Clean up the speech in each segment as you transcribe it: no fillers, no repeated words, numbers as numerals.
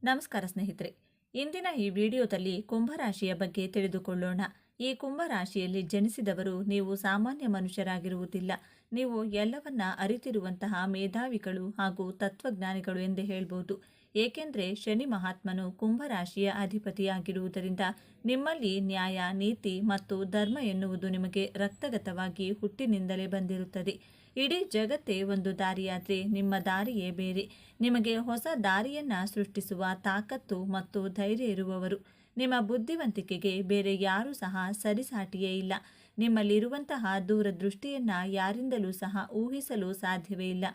ನಮಸ್ಕಾರ ಸ್ನೇಹಿತರೆ. ಇಂದಿನ ಈ ವಿಡಿಯೋದಲ್ಲಿ ಕುಂಭರಾಶಿಯ ಬಗ್ಗೆ ತಿಳಿದುಕೊಳ್ಳೋಣ. ಈ ಕುಂಭರಾಶಿಯಲ್ಲಿ ಜನಿಸಿದವರು ನೀವು ಸಾಮಾನ್ಯ ಮನುಷ್ಯರಾಗಿರುವುದಿಲ್ಲ. ನೀವು ಎಲ್ಲವನ್ನ ಅರಿತಿರುವಂತಹ ಮೇಧಾವಿಗಳು ಹಾಗೂ ತತ್ವಜ್ಞಾನಿಗಳು ಎಂದೇ ಹೇಳ್ಬೋದು. ಏಕೆಂದರೆ ಶನಿ ಮಹಾತ್ಮನು ಕುಂಭರಾಶಿಯ ಅಧಿಪತಿಯಾಗಿರುವುದರಿಂದ ನಿಮ್ಮಲ್ಲಿ ನ್ಯಾಯ, ನೀತಿ ಮತ್ತು ಧರ್ಮ ಎನ್ನುವುದು ನಿಮಗೆ ರಕ್ತಗತವಾಗಿ ಹುಟ್ಟಿನಿಂದಲೇ ಬಂದಿರುತ್ತದೆ. ಇಡೀ ಜಗತ್ತೇ ಒಂದು ದಾರಿಯಾದರೆ ನಿಮ್ಮ ದಾರಿಯೇ ಬೇರೆ. ನಿಮಗೆ ಹೊಸ ದಾರಿಯನ್ನ ಸೃಷ್ಟಿಸುವ ತಾಕತ್ತು ಮತ್ತು ಧೈರ್ಯ ಇರುವವರು. ನಿಮ್ಮ ಬುದ್ಧಿವಂತಿಕೆಗೆ ಬೇರೆ ಯಾರೂ ಸಹ ಸರಿಸಾಟಿಯೇ ಇಲ್ಲ. ನಿಮ್ಮಲ್ಲಿರುವಂತಹ ದೂರದೃಷ್ಟಿಯನ್ನ ಯಾರಿಂದಲೂ ಸಹ ಊಹಿಸಲು ಸಾಧ್ಯವೇ ಇಲ್ಲ.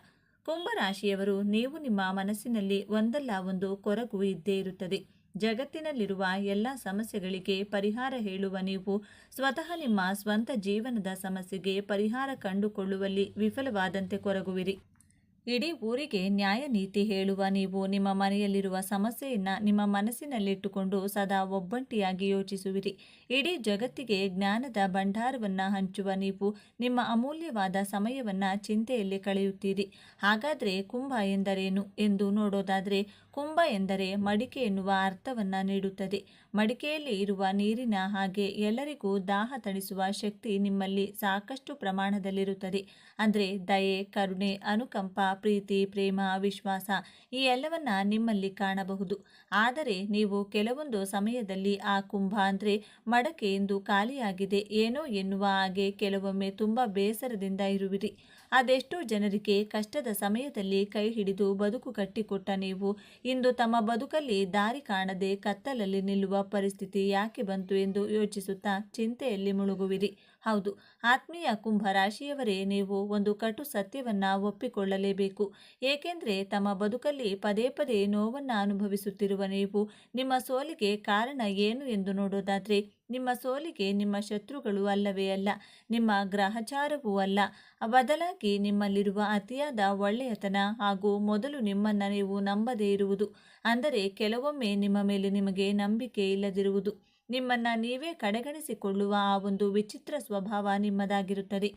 ಕುಂಭರಾಶಿಯವರು, ನೀವು ನಿಮ್ಮ ಮನಸ್ಸಿನಲ್ಲಿ ಒಂದಲ್ಲ ಒಂದು ಕೊರಗು ಇದ್ದೇ ಇರುತ್ತದೆ. ಜಗತ್ತಿನಲ್ಲಿರುವ ಎಲ್ಲ ಸಮಸ್ಯೆಗಳಿಗೆ ಪರಿಹಾರ ಹೇಳುವ ನೀವು ಸ್ವತಃ ನಿಮ್ಮ ಸ್ವಂತ ಜೀವನದ ಸಮಸ್ಯೆಗೆ ಪರಿಹಾರ ಕಂಡುಕೊಳ್ಳುವಲ್ಲಿ ವಿಫಲವಾದಂತೆ ಕೊರಗುವಿರಿ. ಇಡೀ ಊರಿಗೆ ನ್ಯಾಯ ನೀತಿ ಹೇಳುವ ನೀವು ನಿಮ್ಮ ಮನೆಯಲ್ಲಿರುವ ಸಮಸ್ಯೆಯನ್ನ ನಿಮ್ಮ ಮನಸ್ಸಿನಲ್ಲಿಟ್ಟುಕೊಂಡು ಸದಾ ಒಬ್ಬಂಟಿಯಾಗಿ ಯೋಚಿಸುವಿರಿ. ಇಡೀ ಜಗತ್ತಿಗೆ ಜ್ಞಾನದ ಭಂಡಾರವನ್ನ ಹಂಚುವ ನೀವು ನಿಮ್ಮ ಅಮೂಲ್ಯವಾದ ಸಮಯವನ್ನ ಚಿಂತೆಯಲ್ಲಿ ಕಳೆಯುತ್ತೀರಿ. ಹಾಗಾದ್ರೆ ಕುಂಭ ಎಂದರೇನು ಎಂದು ನೋಡೋದಾದ್ರೆ, ಕುಂಭ ಎಂದರೆ ಮಡಿಕೆ ಎನ್ನುವ ಅರ್ಥವನ್ನ ನೀಡುತ್ತದೆ. ಮಡಿಕೆಯಲ್ಲಿ ಇರುವ ನೀರಿನ ಹಾಗೆ ಎಲ್ಲರಿಗೂ ದಾಹ ತಣಿಸುವ ಶಕ್ತಿ ನಿಮ್ಮಲ್ಲಿ ಸಾಕಷ್ಟು ಪ್ರಮಾಣದಲ್ಲಿರುತ್ತದೆ. ಅಂದರೆ ದಯೆ, ಕರುಣೆ, ಅನುಕಂಪ, ಪ್ರೀತಿ, ಪ್ರೇಮ, ವಿಶ್ವಾಸ ಈ ಎಲ್ಲವನ್ನ ನಿಮ್ಮಲ್ಲಿ ಕಾಣಬಹುದು. ಆದರೆ ನೀವು ಕೆಲವೊಂದು ಸಮಯದಲ್ಲಿ ಆ ಕುಂಭ ಅಂದರೆ ಮಡಕೆ ಎಂದು ಖಾಲಿಯಾಗಿದೆ ಏನೋ ಎನ್ನುವ ಹಾಗೆ ಕೆಲವೊಮ್ಮೆ ತುಂಬ ಬೇಸರದಿಂದ ಇರುವಿರಿ. ಅದೆಷ್ಟೋ ಜನರಿಗೆ ಕಷ್ಟದ ಸಮಯದಲ್ಲಿ ಕೈ ಹಿಡಿದು ಬದುಕು ಕಟ್ಟಿಕೊಟ್ಟ ನೀವು ಇಂದು ತಮ್ಮ ಬದುಕಲ್ಲಿ ದಾರಿ ಕಾಣದೆ ಕತ್ತಲಲ್ಲಿ ನಿಲ್ಲುವ ಪರಿಸ್ಥಿತಿ ಯಾಕೆ ಬಂತು ಎಂದು ಯೋಚಿಸುತ್ತಾ ಚಿಂತೆಯಲ್ಲಿ ಮುಳುಗುವಿರಿ. ಹೌದು, ಆತ್ಮೀಯ ಕುಂಭ ರಾಶಿಯವರೇ, ನೀವು ಒಂದು ಕಟು ಸತ್ಯವನ್ನ ಒಪ್ಪಿಕೊಳ್ಳಲೇಬೇಕು. ಏಕೆಂದರೆ ತಮ್ಮ ಬದುಕಲ್ಲಿ ಪದೇ ಪದೇ ನೋವನ್ನ ಅನುಭವಿಸುತ್ತಿರುವ ನೀವು ನಿಮ್ಮ ಸೋಲಿಗೆ ಕಾರಣ ಏನು ಎಂದು ನೋಡೋದಾದ್ರೆ, ನಿಮ್ಮ ಸೋಲಿಗೆ ನಿಮ್ಮ ಶತ್ರುಗಳು ಅಲ್ಲವೇ ಅಲ್ಲ, ನಿಮ್ಮ ಗ್ರಹಚಾರವೂ ಅಲ್ಲ, ಬದಲಾಗಿ ನಿಮ್ಮಲ್ಲಿರುವ ಅತಿಯಾದ ಒಳ್ಳೆಯತನ ಹಾಗೂ ಮೊದಲು ನಿಮ್ಮನ್ನ ನೀವು ನಂಬದೇ ಇರುವುದು. ಅಂದರೆ ಕೆಲವೊಮ್ಮೆ ನಿಮ್ಮ ಮೇಲೆ ನಿಮಗೆ ನಂಬಿಕೆ ಇಲ್ಲದಿರುವುದು, ನಿಮ್ಮನ್ನ ನೀವೇ ಕಡೆಗಣಿಸಿಕೊಳ್ಳುವ ಆ ಒಂದು ವಿಚಿತ್ರ ಸ್ವಭಾವ ನಿಮ್ಮದಾಗಿರುತ್ತದೆ.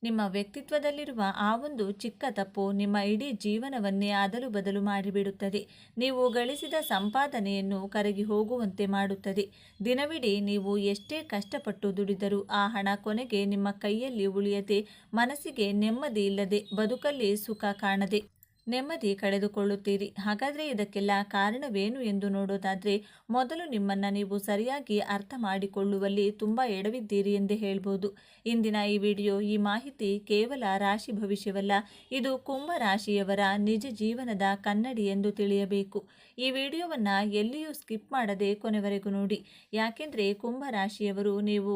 ನಿಮ್ಮ ವ್ಯಕ್ತಿತ್ವದಲ್ಲಿರುವ ಆ ಒಂದು ಚಿಕ್ಕ ತಪ್ಪು ನಿಮ್ಮ ಇಡೀ ಜೀವನವನ್ನೇ ಅದಲು ಬದಲು ಮಾಡಿಬಿಡುತ್ತದೆ. ನೀವು ಗಳಿಸಿದ ಸಂಪಾದನೆಯನ್ನು ಕರಗಿ ಹೋಗುವಂತೆ ಮಾಡುತ್ತದೆ. ದಿನವಿಡೀ ನೀವು ಎಷ್ಟೇ ಕಷ್ಟಪಟ್ಟು ದುಡಿದರೂ ಆ ಹಣ ಕೊನೆಗೆ ನಿಮ್ಮ ಕೈಯಲ್ಲಿ ಉಳಿಯದೆ, ಮನಸ್ಸಿಗೆ ನೆಮ್ಮದಿ ಇಲ್ಲದೆ, ಬದುಕಲ್ಲಿ ಸುಖ ಕಾಣದೆ ನೆಮ್ಮದಿ ಕಳೆದುಕೊಳ್ಳುತ್ತೀರಿ. ಹಾಗಾದರೆ ಇದಕ್ಕೆಲ್ಲ ಕಾರಣವೇನು ಎಂದು ನೋಡೋದಾದರೆ, ಮೊದಲು ನಿಮ್ಮನ್ನು ನೀವು ಸರಿಯಾಗಿ ಅರ್ಥ ಮಾಡಿಕೊಳ್ಳುವಲ್ಲಿ ತುಂಬ ಎಡವಿದ್ದೀರಿ ಎಂದೇ ಹೇಳ್ಬೋದು. ಇಂದಿನ ಈ ವಿಡಿಯೋ, ಈ ಮಾಹಿತಿ ಕೇವಲ ರಾಶಿ ಭವಿಷ್ಯವಲ್ಲ, ಇದು ಕುಂಭ ರಾಶಿಯವರ ನಿಜ ಜೀವನದ ಕನ್ನಡಿ ಎಂದು ತಿಳಿಯಬೇಕು. ಈ ವಿಡಿಯೋವನ್ನು ಎಲ್ಲಿಯೂ ಸ್ಕಿಪ್ ಮಾಡದೆ ಕೊನೆವರೆಗೂ ನೋಡಿ. ಯಾಕೆಂದರೆ ಕುಂಭ ರಾಶಿಯವರು ನೀವು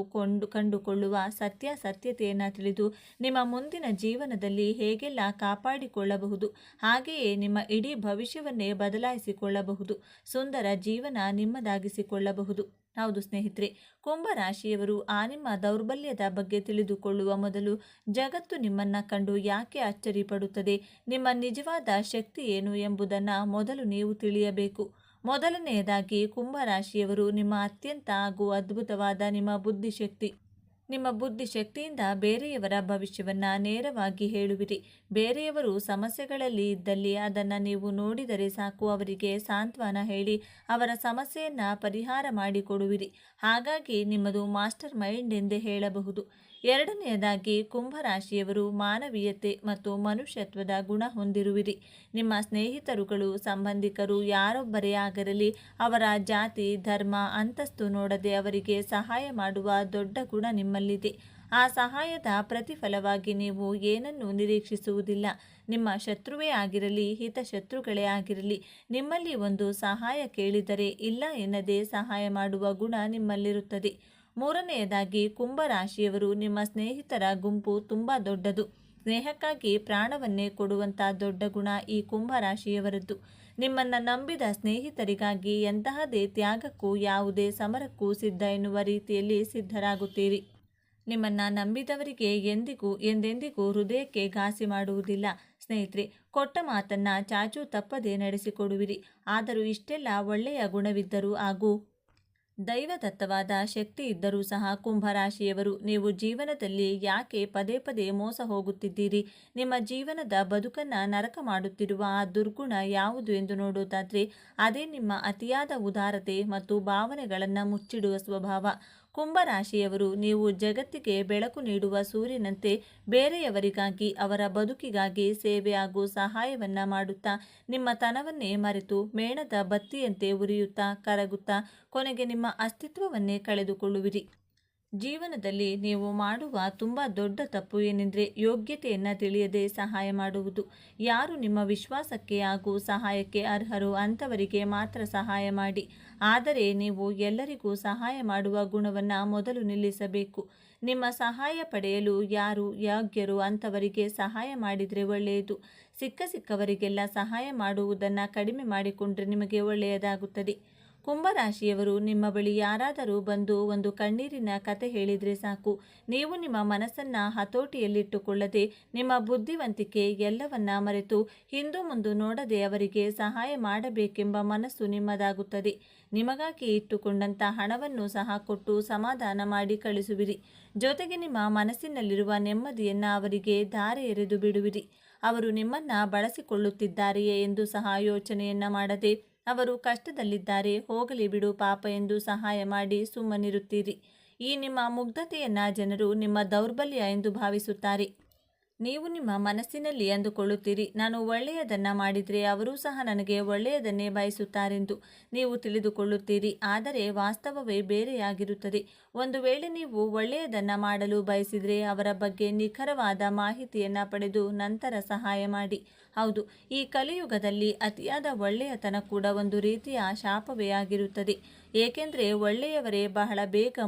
ಕಂಡುಕೊಳ್ಳುವ ಸತ್ಯತೆಯನ್ನು ತಿಳಿದು ನಿಮ್ಮ ಮುಂದಿನ ಜೀವನದಲ್ಲಿ ಹೇಗೆಲ್ಲ ಕಾಪಾಡಿಕೊಳ್ಳಬಹುದು, ಹಾಗೆಯೇ ನಿಮ್ಮ ಇಡೀ ಭವಿಷ್ಯವನ್ನೇ ಬದಲಾಯಿಸಿಕೊಳ್ಳಬಹುದು, ಸುಂದರ ಜೀವನ ನಿಮ್ಮದಾಗಿಸಿಕೊಳ್ಳಬಹುದು. ಹೌದು ಸ್ನೇಹಿತರೆ, ಕುಂಭ ರಾಶಿಯವರು ಆ ನಿಮ್ಮ ದೌರ್ಬಲ್ಯದ ಬಗ್ಗೆ ತಿಳಿದುಕೊಳ್ಳುವ ಮೊದಲು ಜಗತ್ತು ನಿಮ್ಮನ್ನ ಕಂಡು ಯಾಕೆ ಅಚ್ಚರಿ ಪಡುತ್ತದೆ, ನಿಮ್ಮ ನಿಜವಾದ ಶಕ್ತಿ ಏನು ಎಂಬುದನ್ನು ಮೊದಲು ನೀವು ತಿಳಿಯಬೇಕು. ಮೊದಲನೆಯದಾಗಿ, ಕುಂಭ ರಾಶಿಯವರು ನಿಮ್ಮ ಅತ್ಯಂತ ಹಾಗೂ ಅದ್ಭುತವಾದ ನಿಮ್ಮ ಬುದ್ಧಿಶಕ್ತಿಯಿಂದ ಬೇರೆಯವರ ಭವಿಷ್ಯವನ್ನ ನೇರವಾಗಿ ಹೇಳುವಿರಿ. ಬೇರೆಯವರು ಸಮಸ್ಯೆಗಳಲ್ಲಿ ಇದ್ದಲ್ಲಿ ಅದನ್ನು ನೀವು ನೋಡಿದರೆ ಸಾಕು, ಅವರಿಗೆ ಸಾಂತ್ವನ ಹೇಳಿ ಅವರ ಸಮಸ್ಯೆಯನ್ನ ಪರಿಹಾರ ಮಾಡಿಕೊಡುವಿರಿ. ಹಾಗಾಗಿ ನಿಮ್ಮದು ಮಾಸ್ಟರ್ ಮೈಂಡ್ ಎಂದೇ ಹೇಳಬಹುದು. ಎರಡನೆಯದಾಗಿ, ಕುಂಭರಾಶಿಯವರು ಮಾನವೀಯತೆ ಮತ್ತು ಮನುಷ್ಯತ್ವದ ಗುಣ ಹೊಂದಿರುವಿರಿ. ನಿಮ್ಮ ಸ್ನೇಹಿತರುಗಳು, ಸಂಬಂಧಿಕರು ಯಾರೊಬ್ಬರೇ ಆಗಿರಲಿ, ಅವರ ಜಾತಿ, ಧರ್ಮ, ಅಂತಸ್ತು ನೋಡದೆ ಅವರಿಗೆ ಸಹಾಯ ಮಾಡುವ ದೊಡ್ಡ ಗುಣ ನಿಮ್ಮಲ್ಲಿದೆ. ಆ ಸಹಾಯದ ಪ್ರತಿಫಲವಾಗಿ ನೀವು ಏನನ್ನೂ ನಿರೀಕ್ಷಿಸುವುದಿಲ್ಲ. ನಿಮ್ಮ ಶತ್ರುವೇ ಆಗಿರಲಿ, ಹಿತಶತ್ರುಗಳೇ ಆಗಿರಲಿ, ನಿಮ್ಮಲ್ಲಿ ಒಂದು ಸಹಾಯ ಕೇಳಿದರೆ ಇಲ್ಲ ಎನ್ನದೇ ಸಹಾಯ ಮಾಡುವ ಗುಣ ನಿಮ್ಮಲ್ಲಿರುತ್ತದೆ. ಮೂರನೆಯದಾಗಿ, ಕುಂಭ ರಾಶಿಯವರು ನಿಮ್ಮ ಸ್ನೇಹಿತರ ಗುಂಪು ತುಂಬ ದೊಡ್ಡದು. ಸ್ನೇಹಕ್ಕಾಗಿ ಪ್ರಾಣವನ್ನೇ ಕೊಡುವಂಥ ದೊಡ್ಡ ಗುಣ ಈ ಕುಂಭ ರಾಶಿಯವರದ್ದು. ನಿಮ್ಮನ್ನು ನಂಬಿದ ಸ್ನೇಹಿತರಿಗಾಗಿ ಎಂತಹದೇ ತ್ಯಾಗಕ್ಕೂ ಯಾವುದೇ ಸಮರಕ್ಕೂ ಸಿದ್ಧ ಎನ್ನುವ ರೀತಿಯಲ್ಲಿ ಸಿದ್ಧರಾಗುತ್ತೀರಿ. ನಿಮ್ಮನ್ನು ನಂಬಿದವರಿಗೆ ಎಂದೆಂದಿಗೂ ಹೃದಯಕ್ಕೆ ಘಾಸಿ ಮಾಡುವುದಿಲ್ಲ. ಸ್ನೇಹಿತರೆ, ಕೊಟ್ಟ ಮಾತನ್ನ ಚಾಚೂ ತಪ್ಪದೆ ನಡೆಸಿಕೊಡುವಿರಿ. ಆದರೂ ಇಷ್ಟೆಲ್ಲ ಒಳ್ಳೆಯ ಗುಣವಿದ್ದರೂ ಹಾಗೂ ದೈವದತ್ತವಾದ ಶಕ್ತಿ ಇದ್ದರೂ ಸಹ ಕುಂಭರಾಶಿಯವರು ನೀವು ಜೀವನದಲ್ಲಿ ಯಾಕೆ ಪದೇ ಪದೇ ಮೋಸ ಹೋಗುತ್ತಿದ್ದೀರಿ, ನಿಮ್ಮ ಜೀವನದ ಬದುಕನ್ನು ನರಕ ಮಾಡುತ್ತಿರುವ ಆ ದುರ್ಗುಣ ಯಾವುದು ಎಂದು ನೋಡೋದಾದರೆ ಅದೇ ನಿಮ್ಮ ಅತಿಯಾದ ಉದಾರತೆ ಮತ್ತು ಭಾವನೆಗಳನ್ನು ಮುಚ್ಚಿಡುವ ಸ್ವಭಾವ. ಕುಂಭರಾಶಿಯವರು ನೀವು ಜಗತ್ತಿಗೆ ಬೆಳಕು ನೀಡುವ ಸೂರ್ಯನಂತೆ ಬೇರೆಯವರಿಗಾಗಿ ಅವರ ಬದುಕಿಗಾಗಿ ಸೇವೆ ಹಾಗೂ ಸಹಾಯವನ್ನ ಮಾಡುತ್ತಾ ನಿಮ್ಮ ತನವನ್ನೇ ಮರೆತು ಮೇಣದ ಬತ್ತಿಯಂತೆ ಉರಿಯುತ್ತಾ ಕರಗುತ್ತಾ ಕೊನೆಗೆ ನಿಮ್ಮ ಅಸ್ತಿತ್ವವನ್ನೇ ಕಳೆದುಕೊಳ್ಳುವಿರಿ. ಜೀವನದಲ್ಲಿ ನೀವು ಮಾಡುವ ತುಂಬ ದೊಡ್ಡ ತಪ್ಪು ಏನೆಂದರೆ ಯೋಗ್ಯತೆಯನ್ನು ತಿಳಿಯದೆ ಸಹಾಯ ಮಾಡುವುದು. ಯಾರು ನಿಮ್ಮ ವಿಶ್ವಾಸಕ್ಕೆ ಹಾಗೂ ಸಹಾಯಕ್ಕೆ ಅರ್ಹರೋ ಅಂಥವರಿಗೆ ಮಾತ್ರ ಸಹಾಯ ಮಾಡಿ. ಆದರೆ ನೀವು ಎಲ್ಲರಿಗೂ ಸಹಾಯ ಮಾಡುವ ಗುಣವನ್ನು ಮೊದಲು ನಿಲ್ಲಿಸಬೇಕು. ನಿಮ್ಮ ಸಹಾಯ ಪಡೆಯಲು ಯಾರು ಯೋಗ್ಯರೋ ಅಂಥವರಿಗೆ ಸಹಾಯ ಮಾಡಿದರೆ ಒಳ್ಳೆಯದು. ಸಿಕ್ಕವರಿಗೆಲ್ಲ ಸಹಾಯ ಮಾಡುವುದನ್ನು ಕಡಿಮೆ ಮಾಡಿಕೊಂಡ್ರೆ ನಿಮಗೆ ಒಳ್ಳೆಯದಾಗುತ್ತದೆ. ಕುಂಭರಾಶಿಯವರು ನಿಮ್ಮ ಬಳಿ ಯಾರಾದರೂ ಬಂದು ಒಂದು ಕಣ್ಣೀರಿನ ಕತೆ ಹೇಳಿದರೆ ಸಾಕು, ನೀವು ನಿಮ್ಮ ಮನಸ್ಸನ್ನು ಹತೋಟಿಯಲ್ಲಿಟ್ಟುಕೊಳ್ಳದೆ ನಿಮ್ಮ ಬುದ್ಧಿವಂತಿಕೆ ಎಲ್ಲವನ್ನ ಮರೆತು ಹಿಂದು ಮುಂದು ನೋಡದೆ ಅವರಿಗೆ ಸಹಾಯ ಮಾಡಬೇಕೆಂಬ ಮನಸ್ಸು ನಿಮ್ಮದಾಗುತ್ತದೆ. ನಿಮಗಾಗಿ ಇಟ್ಟುಕೊಂಡಂಥ ಹಣವನ್ನು ಸಹ ಕೊಟ್ಟು ಸಮಾಧಾನ ಮಾಡಿ ಕಳಿಸುವಿರಿ. ಜೊತೆಗೆ ನಿಮ್ಮ ಮನಸ್ಸಿನಲ್ಲಿರುವ ನೆಮ್ಮದಿಯನ್ನು ಅವರಿಗೆ ಧಾರೆ ಎರೆದು ಬಿಡುವಿರಿ. ಅವರು ನಿಮ್ಮನ್ನ ಬಳಸಿಕೊಳ್ಳುತ್ತಿದ್ದಾರೆಯೇ ಎಂದು ಸಹ ಯೋಚನೆಯನ್ನ ಮಾಡದೆ ಅವರು ಕಷ್ಟದಲ್ಲಿದ್ದಾರೆ ಹೋಗಲಿ ಬಿಡು ಪಾಪ ಎಂದು ಸಹಾಯ ಮಾಡಿ ಸುಮ್ಮನಿರುತ್ತೀರಿ. ಈ ನಿಮ್ಮ ಮುಗ್ಧತೆಯನ್ನ ಜನರು ನಿಮ್ಮ ದೌರ್ಬಲ್ಯ ಎಂದು ಭಾವಿಸುತ್ತಾರೆ. ನೀವು ನಿಮ್ಮ ಮನಸ್ಸಿನಲ್ಲಿ ಅಂದುಕೊಳ್ಳುತ್ತೀರಿ, ನಾನು ಒಳ್ಳೆಯದನ್ನು ಮಾಡಿದರೆ ಅವರೂ ಸಹ ನನಗೆ ಒಳ್ಳೆಯದನ್ನೇ ಬಯಸುತ್ತಾರೆಂದು ನೀವು ತಿಳಿದುಕೊಳ್ಳುತ್ತೀರಿ. ಆದರೆ ವಾಸ್ತವವೇ ಬೇರೆಯಾಗಿರುತ್ತದೆ. ಒಂದು ವೇಳೆ ನೀವು ಒಳ್ಳೆಯದನ್ನು ಮಾಡಲು ಬಯಸಿದರೆ ಅವರ ಬಗ್ಗೆ ನಿಖರವಾದ ಮಾಹಿತಿಯನ್ನು ಪಡೆದು ನಂತರ ಸಹಾಯ ಮಾಡಿ. ಹೌದು, ಈ ಕಲಿಯುಗದಲ್ಲಿ ಅತಿಯಾದ ಒಳ್ಳೆಯತನ ಕೂಡ ಒಂದು ರೀತಿಯ ಶಾಪವೇ ಆಗಿರುತ್ತದೆ. ಏಕೆಂದರೆ ಒಳ್ಳೆಯವರೇ ಬಹಳ ಬೇಗ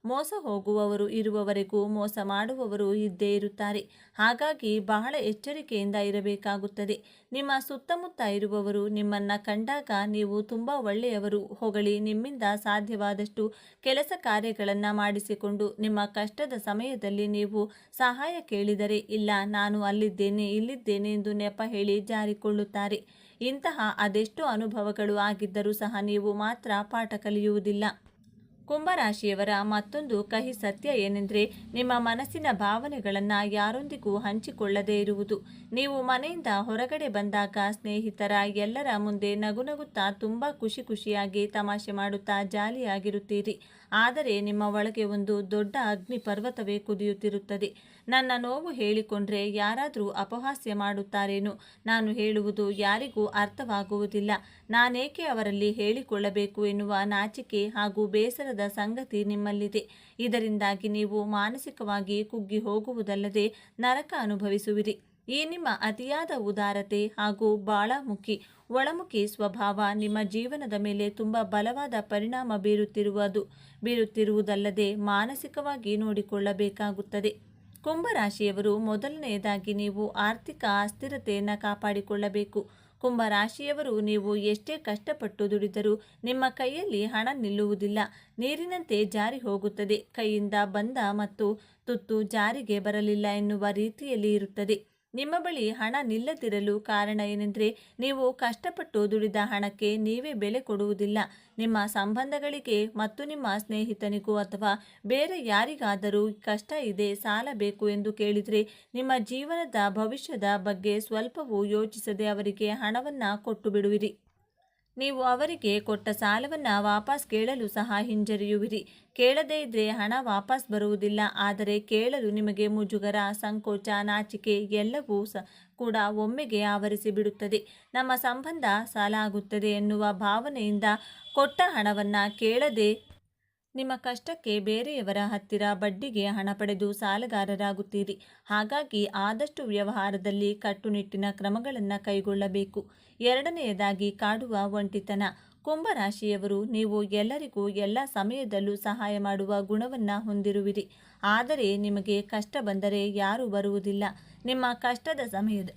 ಮೋಸ ಹೋಗುವವರು ಇರುವವರೆಗೂ ಮೋಸ ಮಾಡುವವರು ಇದ್ದೇ ಇರುತ್ತಾರೆ. ಹಾಗಾಗಿ ಬಹಳ ಎಚ್ಚರಿಕೆಯಿಂದ ಇರಬೇಕಾಗುತ್ತದೆ. ನಿಮ್ಮ ಸುತ್ತಮುತ್ತ ಇರುವವರು ನಿಮ್ಮನ್ನು ಕಂಡಾಗ ನೀವು ತುಂಬ ಒಳ್ಳೆಯವರು ಹೊಗಳಿ ನಿಮ್ಮಿಂದ ಸಾಧ್ಯವಾದಷ್ಟು ಕೆಲಸ ಕಾರ್ಯಗಳನ್ನು ಮಾಡಿಸಿಕೊಂಡು ನಿಮ್ಮ ಕಷ್ಟದ ಸಮಯದಲ್ಲಿ ನೀವು ಸಹಾಯ ಕೇಳಿದರೆ ಇಲ್ಲ ನಾನು ಅಲ್ಲಿದ್ದೇನೆ ಇಲ್ಲಿದ್ದೇನೆ ಎಂದು ನೆಪ ಹೇಳಿ ಜಾರಿಕೊಳ್ಳುತ್ತಾರೆ. ಇಂತಹ ಅದೆಷ್ಟೋ ಅನುಭವಗಳು ಆಗಿದ್ದರೂ ಸಹ ನೀವು ಮಾತ್ರ ಪಾಠ ಕಲಿಯುವುದಿಲ್ಲ. ಕುಂಭರಾಶಿಯವರ ಮತ್ತೊಂದು ಕಹಿ ಸತ್ಯ ಏನೆಂದರೆ ನಿಮ್ಮ ಮನಸ್ಸಿನ ಭಾವನೆಗಳನ್ನು ಯಾರೊಂದಿಗೂ ಹಂಚಿಕೊಳ್ಳದೇ ಇರುವುದು. ನೀವು ಮನೆಯಿಂದ ಹೊರಗಡೆ ಬಂದಾಗ ಸ್ನೇಹಿತರ ಎಲ್ಲರ ಮುಂದೆ ನಗುನಗುತ್ತಾ ತುಂಬ ಖುಷಿಯಾಗಿ ತಮಾಷೆ ಮಾಡುತ್ತಾ ಜಾಲಿಯಾಗಿರುತ್ತೀರಿ. ಆದರೆ ನಿಮ್ಮ ಒಳಗೆ ಒಂದು ದೊಡ್ಡ ಅಗ್ನಿ ಪರ್ವತವೇ ಕುದಿಯುತ್ತಿರುತ್ತದೆ. ನನ್ನ ನೋವು ಹೇಳಿಕೊಂಡ್ರೆ ಯಾರಾದರೂ ಅಪಹಾಸ್ಯ ಮಾಡುತ್ತಾರೇನೋ, ನಾನು ಹೇಳುವುದು ಯಾರಿಗೂ ಅರ್ಥವಾಗುವುದಿಲ್ಲ, ನಾನೇಕೆ ಅವರಲ್ಲಿ ಹೇಳಿಕೊಳ್ಳಬೇಕು ಎನ್ನುವ ನಾಚಿಕೆ ಹಾಗೂ ಬೇಸರದ ಸಂಗತಿ ನಿಮ್ಮಲ್ಲಿದೆ. ಇದರಿಂದಾಗಿ ನೀವು ಮಾನಸಿಕವಾಗಿ ಕುಗ್ಗಿ ಹೋಗುವುದಲ್ಲದೆ ನರಕ ಅನುಭವಿಸುವಿರಿ. ಈ ನಿಮ್ಮ ಅತಿಯಾದ ಉದಾರತೆ ಹಾಗೂ ಒಳಮುಖಿ ಸ್ವಭಾವ ನಿಮ್ಮ ಜೀವನದ ಮೇಲೆ ತುಂಬ ಬಲವಾದ ಪರಿಣಾಮ ಬೀರುತ್ತಿರುವುದಲ್ಲದೆ ಮಾನಸಿಕವಾಗಿ ನೋಡಿಕೊಳ್ಳಬೇಕಾಗುತ್ತದೆ. ಕುಂಭರಾಶಿಯವರು ಮೊದಲನೆಯದಾಗಿ ನೀವು ಆರ್ಥಿಕ ಅಸ್ಥಿರತೆಯನ್ನು ಕಾಪಾಡಿಕೊಳ್ಳಬೇಕು. ಕುಂಭರಾಶಿಯವರು ನೀವು ಎಷ್ಟೇ ಕಷ್ಟಪಟ್ಟು ದುಡಿದರೂ ನಿಮ್ಮ ಕೈಯಲ್ಲಿ ಹಣ ನಿಲ್ಲುವುದಿಲ್ಲ, ನೀರಿನಂತೆ ಜಾರಿ ಹೋಗುತ್ತದೆ. ಕೈಯಿಂದ ಬಂದ ಮತ್ತು ತುತ್ತು ಜಾರಿಗೆ ಬರಲಿಲ್ಲ ಎನ್ನುವ ರೀತಿಯಲ್ಲಿ ಇರುತ್ತದೆ. ನಿಮ್ಮ ಬಳಿ ಹಣ ನಿಲ್ಲದಿರಲು ಕಾರಣ ಏನೆಂದರೆ ನೀವು ಕಷ್ಟಪಟ್ಟು ದುಡಿದ ಹಣಕ್ಕೆ ನೀವೇ ಬೆಲೆ ಕೊಡುವುದಿಲ್ಲ. ನಿಮ್ಮ ಸಂಬಂಧಗಳಿಗೆ ಮತ್ತು ನಿಮ್ಮ ಸ್ನೇಹಿತನಿಗೂ ಅಥವಾ ಬೇರೆ ಯಾರಿಗಾದರೂ ಕಷ್ಟ ಇದೆ, ಸಾಲ ಬೇಕು ಎಂದು ಕೇಳಿದರೆ ನಿಮ್ಮ ಜೀವನದ ಭವಿಷ್ಯದ ಬಗ್ಗೆ ಸ್ವಲ್ಪವೂ ಯೋಚಿಸದೆ ಅವರಿಗೆ ಹಣವನ್ನು ಕೊಟ್ಟು ಬಿಡುವಿರಿ. ನೀವು ಅವರಿಗೆ ಕೊಟ್ಟ ಸಾಲವನ್ನು ವಾಪಸ್ ಕೇಳಲು ಸಹ ಹಿಂಜರಿಯುವಿರಿ. ಕೇಳದೇ ಇದ್ದರೆ ಹಣ ವಾಪಸ್ ಬರುವುದಿಲ್ಲ, ಆದರೆ ಕೇಳಲು ನಿಮಗೆ ಮುಜುಗರ, ಸಂಕೋಚ, ನಾಚಿಕೆ ಎಲ್ಲವೂ ಕೂಡ ಒಮ್ಮೆಗೆ ಆವರಿಸಿ ಬಿಡುತ್ತದೆ. ನಮ್ಮ ಸಂಬಂಧ ಸಾಲಾಗುತ್ತದೆ ಎನ್ನುವ ಭಾವನೆಯಿಂದ ಕೊಟ್ಟ ಹಣವನ್ನು ಕೇಳದೆ ನಿಮ್ಮ ಕಷ್ಟಕ್ಕೆ ಬೇರೆಯವರ ಹತ್ತಿರ ಬಡ್ಡಿಗೆ ಹಣ ಪಡೆದು ಸಾಲಗಾರರಾಗುತ್ತೀರಿ. ಹಾಗಾಗಿ ಆದಷ್ಟು ವ್ಯವಹಾರದಲ್ಲಿ ಕಟ್ಟುನಿಟ್ಟಿನ ಕ್ರಮಗಳನ್ನು ಕೈಗೊಳ್ಳಬೇಕು. ಎರಡನೆಯದಾಗಿ ಕಾಡುವ ಒಂಟಿತನ. ಕುಂಭರಾಶಿಯವರು ನೀವು ಎಲ್ಲರಿಗೂ ಎಲ್ಲ ಸಮಯದಲ್ಲೂ ಸಹಾಯ ಮಾಡುವ ಗುಣವನ್ನು ಹೊಂದಿರುವಿರಿ. ಆದರೆ ನಿಮಗೆ ಕಷ್ಟ ಬಂದರೆ ಯಾರೂ ಬರುವುದಿಲ್ಲ ನಿಮ್ಮ ಕಷ್ಟದ ಸಮಯದ.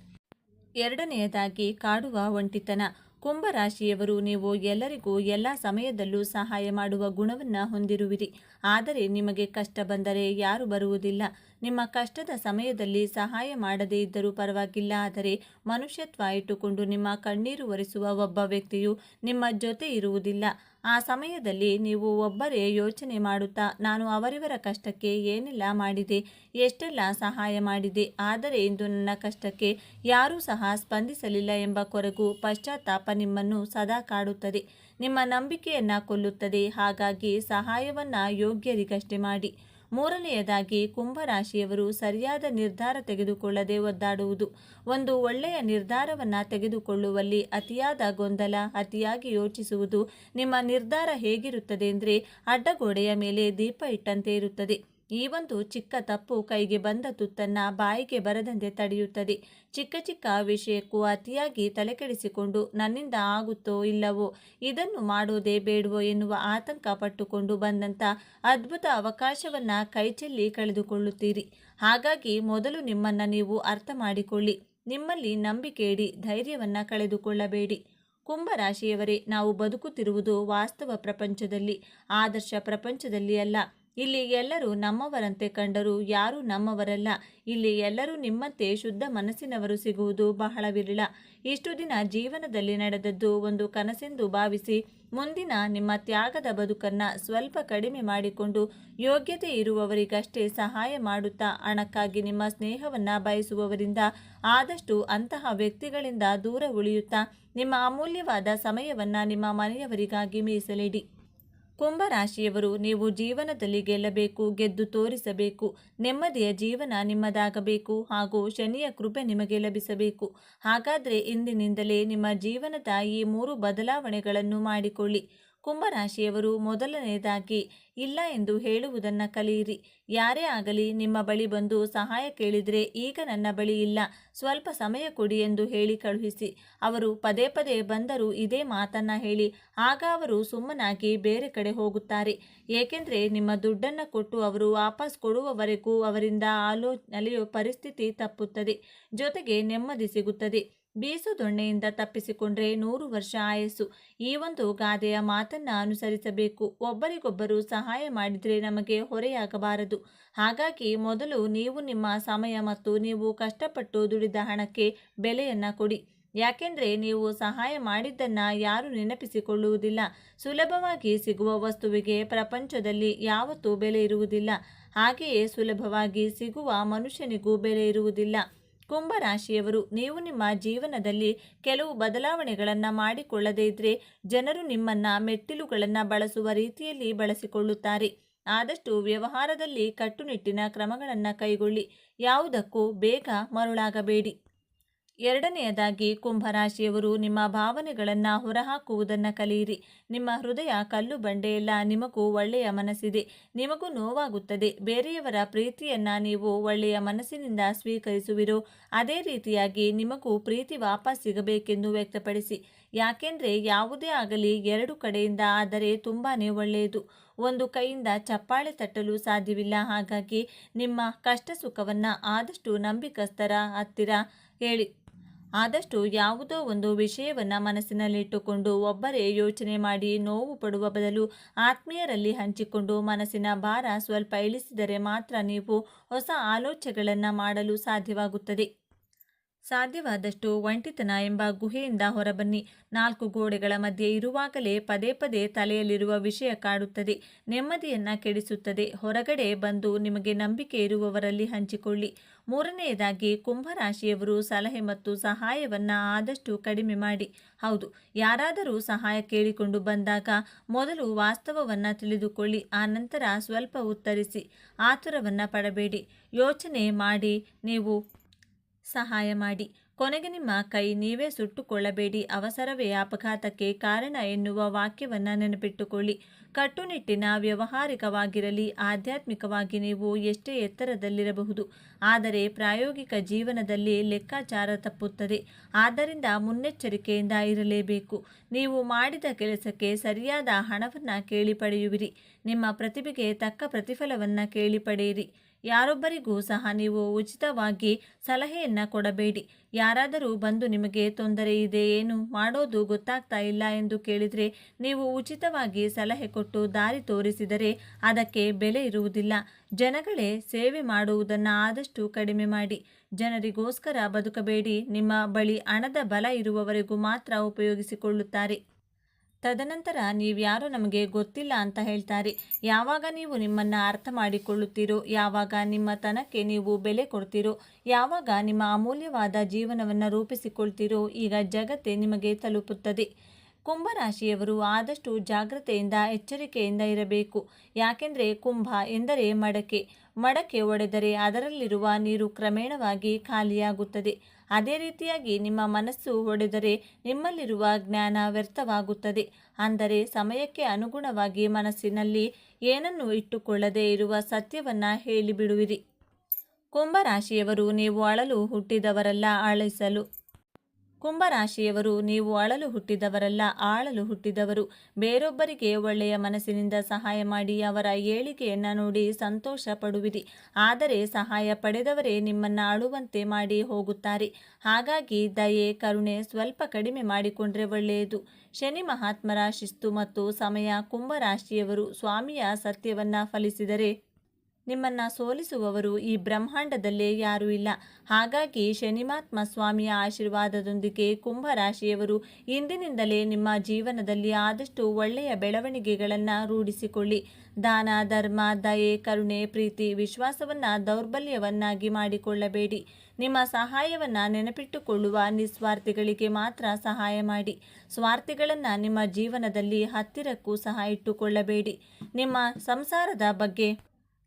ಎರಡನೆಯದಾಗಿ ಕಾಡುವ ಒಂಟಿತನ. ಕುಂಭರಾಶಿಯವರು ನೀವು ಎಲ್ಲರಿಗೂ ಎಲ್ಲ ಸಮಯದಲ್ಲೂ ಸಹಾಯ ಮಾಡುವ ಗುಣವನ್ನು ಹೊಂದಿರುವಿರಿ. ಆದರೆ ನಿಮಗೆ ಕಷ್ಟ ಬಂದರೆ ಯಾರೂ ಬರುವುದಿಲ್ಲ. ನಿಮ್ಮ ಕಷ್ಟದ ಸಮಯದಲ್ಲಿ ಸಹಾಯ ಮಾಡದೇ ಇದ್ದರೂ ಪರವಾಗಿಲ್ಲ, ಆದರೆ ಮನುಷ್ಯತ್ವ ಇಟ್ಟುಕೊಂಡು ನಿಮ್ಮ ಕಣ್ಣೀರು ಒರೆಸುವ ಒಬ್ಬ ವ್ಯಕ್ತಿಯು ನಿಮ್ಮ ಜೊತೆ ಇರುವುದಿಲ್ಲ. ಆ ಸಮಯದಲ್ಲಿ ನೀವು ಒಬ್ಬರೇ ಯೋಚನೆ ಮಾಡುತ್ತಾ, ನಾನು ಅವರಿವರ ಕಷ್ಟಕ್ಕೆ ಏನೆಲ್ಲ ಮಾಡಿದೆ, ಎಷ್ಟೆಲ್ಲ ಸಹಾಯ ಮಾಡಿದೆ, ಆದರೆ ಇಂದು ನನ್ನ ಕಷ್ಟಕ್ಕೆ ಯಾರೂ ಸಹ ಸ್ಪಂದಿಸಲಿಲ್ಲ ಎಂಬ ಕೊರಗು, ಪಶ್ಚಾತ್ತಾಪ ನಿಮ್ಮನ್ನು ಸದಾ ಕಾಡುತ್ತದೆ, ನಿಮ್ಮ ನಂಬಿಕೆಯನ್ನು ಕೊಲ್ಲುತ್ತದೆ. ಹಾಗಾಗಿ ಸಹಾಯವನ್ನು ಯೋಗ್ಯರಿಗಷ್ಟೇ ಮಾಡಿ. ಮೂರನೆಯದಾಗಿ, ಕುಂಭರಾಶಿಯವರು ಸರಿಯಾದ ನಿರ್ಧಾರ ತೆಗೆದುಕೊಳ್ಳದೆ ಒದ್ದಾಡುವುದು. ಒಂದು ಒಳ್ಳೆಯ ನಿರ್ಧಾರವನ್ನು ತೆಗೆದುಕೊಳ್ಳುವಲ್ಲಿ ಅತಿಯಾದ ಗೊಂದಲ, ಅತಿಯಾಗಿ ಯೋಚಿಸುವುದು ನಿಮ್ಮ ನಿರ್ಧಾರ ಹೇಗಿರುತ್ತದೆ ಅಂದರೆ ಅಡ್ಡಗೋಡೆಯ ಮೇಲೆ ದೀಪ ಇಟ್ಟಂತೆ ಇರುತ್ತದೆ. ಈ ಒಂದು ಚಿಕ್ಕ ತಪ್ಪು ಕೈಗೆ ಬಂದ ತುತ್ತನ್ನು ಬಾಯಿಗೆ ಬರದಂತೆ ತಡೆಯುತ್ತದೆ. ಚಿಕ್ಕ ಚಿಕ್ಕ ವಿಷಯಕ್ಕೂ ಅತಿಯಾಗಿ ತಲೆಕೆಡಿಸಿಕೊಂಡು ನನ್ನಿಂದ ಆಗುತ್ತೋ ಇಲ್ಲವೋ, ಇದನ್ನು ಮಾಡೋದೇ ಬೇಡವೋ ಎನ್ನುವ ಆತಂಕ ಪಟ್ಟುಕೊಂಡು ಬಂದಂಥ ಅದ್ಭುತ ಅವಕಾಶವನ್ನು ಕೈಚೆಲ್ಲಿ ಕಳೆದುಕೊಳ್ಳುತ್ತೀರಿ. ಹಾಗಾಗಿ ಮೊದಲು ನಿಮ್ಮನ್ನು ನೀವು ಅರ್ಥ ಮಾಡಿಕೊಳ್ಳಿ. ನಿಮ್ಮಲ್ಲಿ ನಂಬಿಕೆ ಇಡಿ, ಧೈರ್ಯವನ್ನು ಕಳೆದುಕೊಳ್ಳಬೇಡಿ. ಕುಂಭರಾಶಿಯವರೇ, ನಾವು ಬದುಕುತ್ತಿರುವುದು ವಾಸ್ತವ ಪ್ರಪಂಚದಲ್ಲಿ, ಆದರ್ಶ ಪ್ರಪಂಚದಲ್ಲಿ ಅಲ್ಲ. ಇಲ್ಲಿ ಎಲ್ಲರೂ ನಮ್ಮವರಂತೆ ಕಂಡರೂ ಯಾರೂ ನಮ್ಮವರಲ್ಲ. ಇಲ್ಲಿ ಎಲ್ಲರೂ ನಿಮ್ಮಂತೆ ಶುದ್ಧ ಮನಸ್ಸಿನವರು ಸಿಗುವುದು ಬಹಳ ವಿರಳ. ಇಷ್ಟು ದಿನ ಜೀವನದಲ್ಲಿ ನಡೆದದ್ದು ಒಂದು ಕನಸೆಂದು ಭಾವಿಸಿ ಮುಂದಿನ ನಿಮ್ಮ ತ್ಯಾಗದ ಬದುಕನ್ನು ಸ್ವಲ್ಪ ಕಡಿಮೆ ಮಾಡಿಕೊಂಡು ಯೋಗ್ಯತೆ ಇರುವವರಿಗಷ್ಟೇ ಸಹಾಯ ಮಾಡುತ್ತಾ, ಹಣಕ್ಕಾಗಿ ನಿಮ್ಮ ಸ್ನೇಹವನ್ನು ಬಯಸುವವರಿಂದ ಆದಷ್ಟು ಅಂತಹ ವ್ಯಕ್ತಿಗಳಿಂದ ದೂರ ಉಳಿಯುತ್ತಾ, ನಿಮ್ಮ ಅಮೂಲ್ಯವಾದ ಸಮಯವನ್ನು ನಿಮ್ಮ ಮನೆಯವರಿಗಾಗಿ ಮೀಸಲಿಡಿ. ಕುಂಭರಾಶಿಯವರು, ನೀವು ಜೀವನದಲ್ಲಿ ಗೆಲ್ಲಬೇಕು, ಗೆದ್ದು ತೋರಿಸಬೇಕು, ನೆಮ್ಮದಿಯ ಜೀವನ ನಿಮ್ಮದಾಗಬೇಕು ಹಾಗೂ ಶನಿಯ ಕೃಪೆ ನಿಮಗೆ ಲಭಿಸಬೇಕು. ಹಾಗಾದರೆ ಇಂದಿನಿಂದಲೇ ನಿಮ್ಮ ಜೀವನದ ಈ 3 ಬದಲಾವಣೆಗಳನ್ನು ಮಾಡಿಕೊಳ್ಳಿ. ಕುಂಭರಾಶಿಯವರು, ಮೊದಲನೆಯದಾಗಿ ಇಲ್ಲ ಎಂದು ಹೇಳುವುದನ್ನು ಕಲಿಯಿರಿ. ಯಾರೇ ಆಗಲಿ ನಿಮ್ಮ ಬಳಿ ಬಂದು ಸಹಾಯ ಕೇಳಿದರೆ, ಈಗ ನನ್ನ ಬಳಿ ಇಲ್ಲ, ಸ್ವಲ್ಪ ಸಮಯ ಕೊಡಿ ಎಂದು ಹೇಳಿ ಕಳುಹಿಸಿ. ಅವರು ಪದೇ ಪದೇ ಬಂದರೂ ಇದೇ ಮಾತನ್ನು ಹೇಳಿ, ಆಗ ಅವರು ಸುಮ್ಮನಾಗಿ ಬೇರೆ ಕಡೆ ಹೋಗುತ್ತಾರೆ. ಏಕೆಂದರೆ ನಿಮ್ಮ ದುಡ್ಡನ್ನು ಕೊಟ್ಟು ಅವರು ವಾಪಸ್ ಕೊಡುವವರೆಗೂ ಅವರಿಂದ ಅಲೆಯೋ ಪರಿಸ್ಥಿತಿ ತಪ್ಪುತ್ತದೆ, ಜೊತೆಗೆ ನೆಮ್ಮದಿ ಸಿಗುತ್ತದೆ. ಬೀಸು ದೊಣ್ಣೆಯಿಂದ ತಪ್ಪಿಸಿಕೊಂಡ್ರೆ 100 ವರ್ಷ ಆಯಸ್ಸು. ಈ ಒಂದು ಗಾದೆಯ ಮಾತನ್ನು ಅನುಸರಿಸಬೇಕು. ಒಬ್ಬರಿಗೊಬ್ಬರು ಸಹಾಯ ಮಾಡಿದರೆ ನಮಗೆ ಹೊರೆಯಾಗಬಾರದು. ಹಾಗಾಗಿ ಮೊದಲು ನೀವು ನಿಮ್ಮ ಸಮಯ ಮತ್ತು ನೀವು ಕಷ್ಟಪಟ್ಟು ದುಡಿದ ಹಣಕ್ಕೆ ಬೆಲೆಯನ್ನು ಕೊಡಿ. ಯಾಕೆಂದರೆ ನೀವು ಸಹಾಯ ಮಾಡಿದ್ದನ್ನು ಯಾರೂ ನೆನಪಿಸಿಕೊಳ್ಳುವುದಿಲ್ಲ. ಸುಲಭವಾಗಿ ಸಿಗುವ ವಸ್ತುವಿಗೆ ಪ್ರಪಂಚದಲ್ಲಿ ಯಾವತ್ತೂ ಬೆಲೆ ಇರುವುದಿಲ್ಲ. ಹಾಗೆಯೇ ಸುಲಭವಾಗಿ ಸಿಗುವ ಮನುಷ್ಯನಿಗೂ ಬೆಲೆ ಇರುವುದಿಲ್ಲ. ಕುಂಭರಾಶಿಯವರು, ನೀವು ನಿಮ್ಮ ಜೀವನದಲ್ಲಿ ಕೆಲವು ಬದಲಾವಣೆಗಳನ್ನು ಮಾಡಿಕೊಳ್ಳದೇ ಇದ್ದರೆ ಜನರು ನಿಮ್ಮನ್ನು ಮೆಟ್ಟಿಲುಗಳನ್ನು ಬಳಸುವ ರೀತಿಯಲ್ಲಿ ಬಳಸಿಕೊಳ್ಳುತ್ತಾರೆ. ಆದಷ್ಟು ವ್ಯವಹಾರದಲ್ಲಿ ಕಟ್ಟುನಿಟ್ಟಿನ ಕ್ರಮಗಳನ್ನು ಕೈಗೊಳ್ಳಿ. ಯಾವುದಕ್ಕೂ ಬೇಗ ಮರುಳಾಗಬೇಡಿ. ಎರಡನೆಯದಾಗಿ, ಕುಂಭರಾಶಿಯವರು ನಿಮ್ಮ ಭಾವನೆಗಳನ್ನು ಹೊರಹಾಕುವುದನ್ನು ಕಲಿಯಿರಿ. ನಿಮ್ಮ ಹೃದಯ ಕಲ್ಲು ಬಂಡೆಯಲ್ಲ. ನಿಮಗೂ ಒಳ್ಳೆಯ ಮನಸ್ಸಿದೆ, ನಿಮಗೂ ನೋವಾಗುತ್ತದೆ. ಬೇರೆಯವರ ಪ್ರೀತಿಯನ್ನು ನೀವು ಒಳ್ಳೆಯ ಮನಸ್ಸಿನಿಂದ ಸ್ವೀಕರಿಸುವಿರೋ ಅದೇ ರೀತಿಯಾಗಿ ನಿಮಗೂ ಪ್ರೀತಿ ವಾಪಸ್ ಸಿಗಬೇಕೆಂದು ವ್ಯಕ್ತಪಡಿಸಿ. ಯಾಕೆಂದರೆ ಯಾವುದೇ ಆಗಲಿ 2 ಕಡೆಯಿಂದ ಆದರೆ ತುಂಬಾ ಒಳ್ಳೆಯದು. ಒಂದು ಕೈಯಿಂದ ಚಪ್ಪಾಳೆ ತಟ್ಟಲು ಸಾಧ್ಯವಿಲ್ಲ. ಹಾಗಾಗಿ ನಿಮ್ಮ ಕಷ್ಟ ಸುಖವನ್ನು ಆದಷ್ಟು ನಂಬಿಕಸ್ಥರ ಹತ್ತಿರ ಹೇಳಿ. ಆದಷ್ಟು ಯಾವುದೋ ಒಂದು ವಿಷಯವನ್ನು ಮನಸ್ಸಿನಲ್ಲಿಟ್ಟುಕೊಂಡು ಒಬ್ಬರೇ ಯೋಚನೆ ಮಾಡಿ ನೋವು ಪಡುವ ಬದಲು ಆತ್ಮೀಯರಲ್ಲಿ ಹಂಚಿಕೊಂಡು ಮನಸ್ಸಿನ ಭಾರ ಸ್ವಲ್ಪ ಇಳಿಸಿದರೆ ಮಾತ್ರ ನೀವು ಹೊಸ ಆಲೋಚನೆಗಳನ್ನು ಮಾಡಲು ಸಾಧ್ಯವಾಗುತ್ತದೆ. ಸಾಧ್ಯವಾದಷ್ಟು ಒಂಟಿತನ ಎಂಬ ಗುಹೆಯಿಂದ ಹೊರಬನ್ನಿ. 4 ಗೋಡೆಗಳ ಮಧ್ಯೆ ಇರುವಾಗಲೇ ಪದೇ ಪದೇ ತಲೆಯಲ್ಲಿರುವ ವಿಷಯ ಕಾಡುತ್ತದೆ, ನೆಮ್ಮದಿಯನ್ನು ಕೆಡಿಸುತ್ತದೆ. ಹೊರಗಡೆ ಬಂದು ನಿಮಗೆ ನಂಬಿಕೆ ಇರುವವರಲ್ಲಿ ಹಂಚಿಕೊಳ್ಳಿ. ಮೂರನೆಯದಾಗಿ, ಕುಂಭರಾಶಿಯವರು ಸಲಹೆ ಮತ್ತು ಸಹಾಯವನ್ನು ಆದಷ್ಟು ಕಡಿಮೆ ಮಾಡಿ. ಹೌದು, ಯಾರಾದರೂ ಸಹಾಯ ಕೇಳಿಕೊಂಡು ಬಂದಾಗ ಮೊದಲು ವಾಸ್ತವವನ್ನು ತಿಳಿದುಕೊಳ್ಳಿ, ಆನಂತರ ಸ್ವಲ್ಪ ಉತ್ತರಿಸಿ. ಆತುರವನ್ನು ಪಡಬೇಡಿ, ಯೋಚನೆ ಮಾಡಿ ನೀವು ಸಹಾಯ ಮಾಡಿ. ಕೊನೆಗೆ ನಿಮ್ಮ ಕೈ ನೀವೇ ಸುಟ್ಟುಕೊಳ್ಳಬೇಡಿ. ಅವಸರವೇ ಅಪಘಾತಕ್ಕೆ ಕಾರಣ ಎನ್ನುವ ವಾಕ್ಯವನ್ನು ನೆನಪಿಟ್ಟುಕೊಳ್ಳಿ. ಕಟ್ಟುನಿಟ್ಟಿನ ವ್ಯವಹಾರಿಕವಾಗಿರಲಿ. ಆಧ್ಯಾತ್ಮಿಕವಾಗಿ ನೀವು ಎಷ್ಟೇ ಎತ್ತರದಲ್ಲಿರಬಹುದು, ಆದರೆ ಪ್ರಾಯೋಗಿಕ ಜೀವನದಲ್ಲಿ ಲೆಕ್ಕಾಚಾರ ತಪ್ಪುತ್ತದೆ. ಆದ್ದರಿಂದ ಮುನ್ನೆಚ್ಚರಿಕೆಯಿಂದ ಇರಲೇಬೇಕು. ನೀವು ಮಾಡಿದ ಕೆಲಸಕ್ಕೆ ಸರಿಯಾದ ಹಣವನ್ನು ಕೇಳಿ ಪಡೆಯುವಿರಿ. ನಿಮ್ಮ ಪ್ರತಿಭೆಗೆ ತಕ್ಕ ಪ್ರತಿಫಲವನ್ನು ಕೇಳಿ ಪಡೆಯಿರಿ. ಯಾರೊಬ್ಬರಿಗೂ ಸಹ ನೀವು ಉಚಿತವಾಗಿ ಸಲಹೆಯನ್ನು ಕೊಡಬೇಡಿ. ಯಾರಾದರೂ ಬಂದು ನಿಮಗೆ ತೊಂದರೆ ಇದೆ, ಏನು ಮಾಡೋದು ಗೊತ್ತಾಗ್ತಾ ಇಲ್ಲ ಎಂದು ಕೇಳಿದರೆ ನೀವು ಉಚಿತವಾಗಿ ಸಲಹೆ ಕೊಟ್ಟು ದಾರಿ ತೋರಿಸಿದರೆ ಅದಕ್ಕೆ ಬೆಲೆ ಇರುವುದಿಲ್ಲ. ಜನಗಳೇ, ಸೇವೆ ಮಾಡುವುದನ್ನು ಆದಷ್ಟು ಕಡಿಮೆ ಮಾಡಿ. ಜನರಿಗೋಸ್ಕರ ಬದುಕಬೇಡಿ. ನಿಮ್ಮ ಬಳಿ ಹಣದ ಬಲ ಇರುವವರೆಗೂ ಮಾತ್ರ ಉಪಯೋಗಿಸಿಕೊಳ್ಳುತ್ತಾರೆ. ತದನಂತರ ನೀವ್ಯಾರೋ ನಮಗೆ ಗೊತ್ತಿಲ್ಲ ಅಂತ ಹೇಳ್ತಾರೆ. ಯಾವಾಗ ನೀವು ನಿಮ್ಮನ್ನು ಅರ್ಥ ಮಾಡಿಕೊಳ್ಳುತ್ತೀರೋ, ಯಾವಾಗ ನಿಮ್ಮ ತನಕ್ಕೆ ನೀವು ಬೆಲೆ ಕೊಡ್ತೀರೋ, ಯಾವಾಗ ನಿಮ್ಮ ಅಮೂಲ್ಯವಾದ ಜೀವನವನ್ನು ರೂಪಿಸಿಕೊಳ್ತೀರೋ, ಈಗ ಜಗತ್ತೇ ನಿಮಗೆ ತಲುಪುತ್ತದೆ. ಕುಂಭರಾಶಿಯವರು ಆದಷ್ಟು ಜಾಗ್ರತೆಯಿಂದ ಎಚ್ಚರಿಕೆಯಿಂದ ಇರಬೇಕು. ಯಾಕೆಂದರೆ ಕುಂಭ ಎಂದರೆ ಮಡಕೆ. ಮಡಕೆ ಒಡೆದರೆ ಅದರಲ್ಲಿರುವ ನೀರು ಕ್ರಮೇಣವಾಗಿ ಖಾಲಿಯಾಗುತ್ತದೆ. ಅದೇ ರೀತಿಯಾಗಿ ನಿಮ್ಮ ಮನಸ್ಸು ಒಡೆದರೆ ನಿಮ್ಮಲ್ಲಿರುವ ಜ್ಞಾನ ವ್ಯರ್ಥವಾಗುತ್ತದೆ. ಅಂದರೆ ಸಮಯಕ್ಕೆ ಅನುಗುಣವಾಗಿ ಮನಸ್ಸಿನಲ್ಲಿ ಏನನ್ನು ಇಟ್ಟುಕೊಳ್ಳದೆ ಇರುವ ಸತ್ಯವನ್ನು ಹೇಳಿಬಿಡುವಿರಿ. ಕುಂಭರಾಶಿಯವರು ನೀವು ಅಳಲು ಹುಟ್ಟಿದವರಲ್ಲ, ಅಳಿಸಲು. ಕುಂಭರಾಶಿಯವರು ನೀವು ಅಳಲು ಹುಟ್ಟಿದವರಲ್ಲ, ಆಳಲು ಹುಟ್ಟಿದವರು. ಬೇರೊಬ್ಬರಿಗೆ ಒಳ್ಳೆಯ ಮನಸ್ಸಿನಿಂದ ಸಹಾಯ ಮಾಡಿ ಅವರ ಏಳಿಗೆಯನ್ನು ನೋಡಿ ಸಂತೋಷ ಪಡುವಿರಿ. ಆದರೆ ಸಹಾಯ ಪಡೆದವರೇ ನಿಮ್ಮನ್ನು ಅಳುವಂತೆ ಮಾಡಿ ಹೋಗುತ್ತಾರೆ. ಹಾಗಾಗಿ ದಯೆ, ಕರುಣೆ ಸ್ವಲ್ಪ ಕಡಿಮೆ ಮಾಡಿಕೊಂಡ್ರೆ ಒಳ್ಳೆಯದು. ಶನಿ ಮಹಾತ್ಮರ ಶಿಸ್ತು ಮತ್ತು ಸಮಯ. ಕುಂಭರಾಶಿಯವರು ಸ್ವಾಮಿಯ ಸತ್ಯವನ್ನು ಫಲಿಸಿದರೆ ನಿಮ್ಮನ್ನು ಸೋಲಿಸುವವರು ಈ ಬ್ರಹ್ಮಾಂಡದಲ್ಲೇ ಯಾರೂ ಇಲ್ಲ. ಹಾಗಾಗಿ ಶನಿಮಾತ್ಮ ಸ್ವಾಮಿಯ ಆಶೀರ್ವಾದದೊಂದಿಗೆ ಕುಂಭರಾಶಿಯವರು ಇಂದಿನಿಂದಲೇ ನಿಮ್ಮ ಜೀವನದಲ್ಲಿ ಆದಷ್ಟು ಒಳ್ಳೆಯ ಬೆಳವಣಿಗೆಗಳನ್ನು ರೂಢಿಸಿಕೊಳ್ಳಿ. ದಾನ, ಧರ್ಮ, ದಯೆ, ಕರುಣೆ, ಪ್ರೀತಿ, ವಿಶ್ವಾಸವನ್ನು ದೌರ್ಬಲ್ಯವನ್ನಾಗಿ ಮಾಡಿಕೊಳ್ಳಬೇಡಿ. ನಿಮ್ಮ ಸಹಾಯವನ್ನು ನೆನಪಿಟ್ಟುಕೊಳ್ಳುವ ನಿಸ್ವಾರ್ಥಿಗಳಿಗೆ ಮಾತ್ರ ಸಹಾಯ ಮಾಡಿ. ಸ್ವಾರ್ಥಿಗಳನ್ನು ನಿಮ್ಮ ಜೀವನದಲ್ಲಿ ಹತ್ತಿರಕ್ಕೂ ಸಹ ಇಟ್ಟುಕೊಳ್ಳಬೇಡಿ. ನಿಮ್ಮ ಸಂಸಾರದ ಬಗ್ಗೆ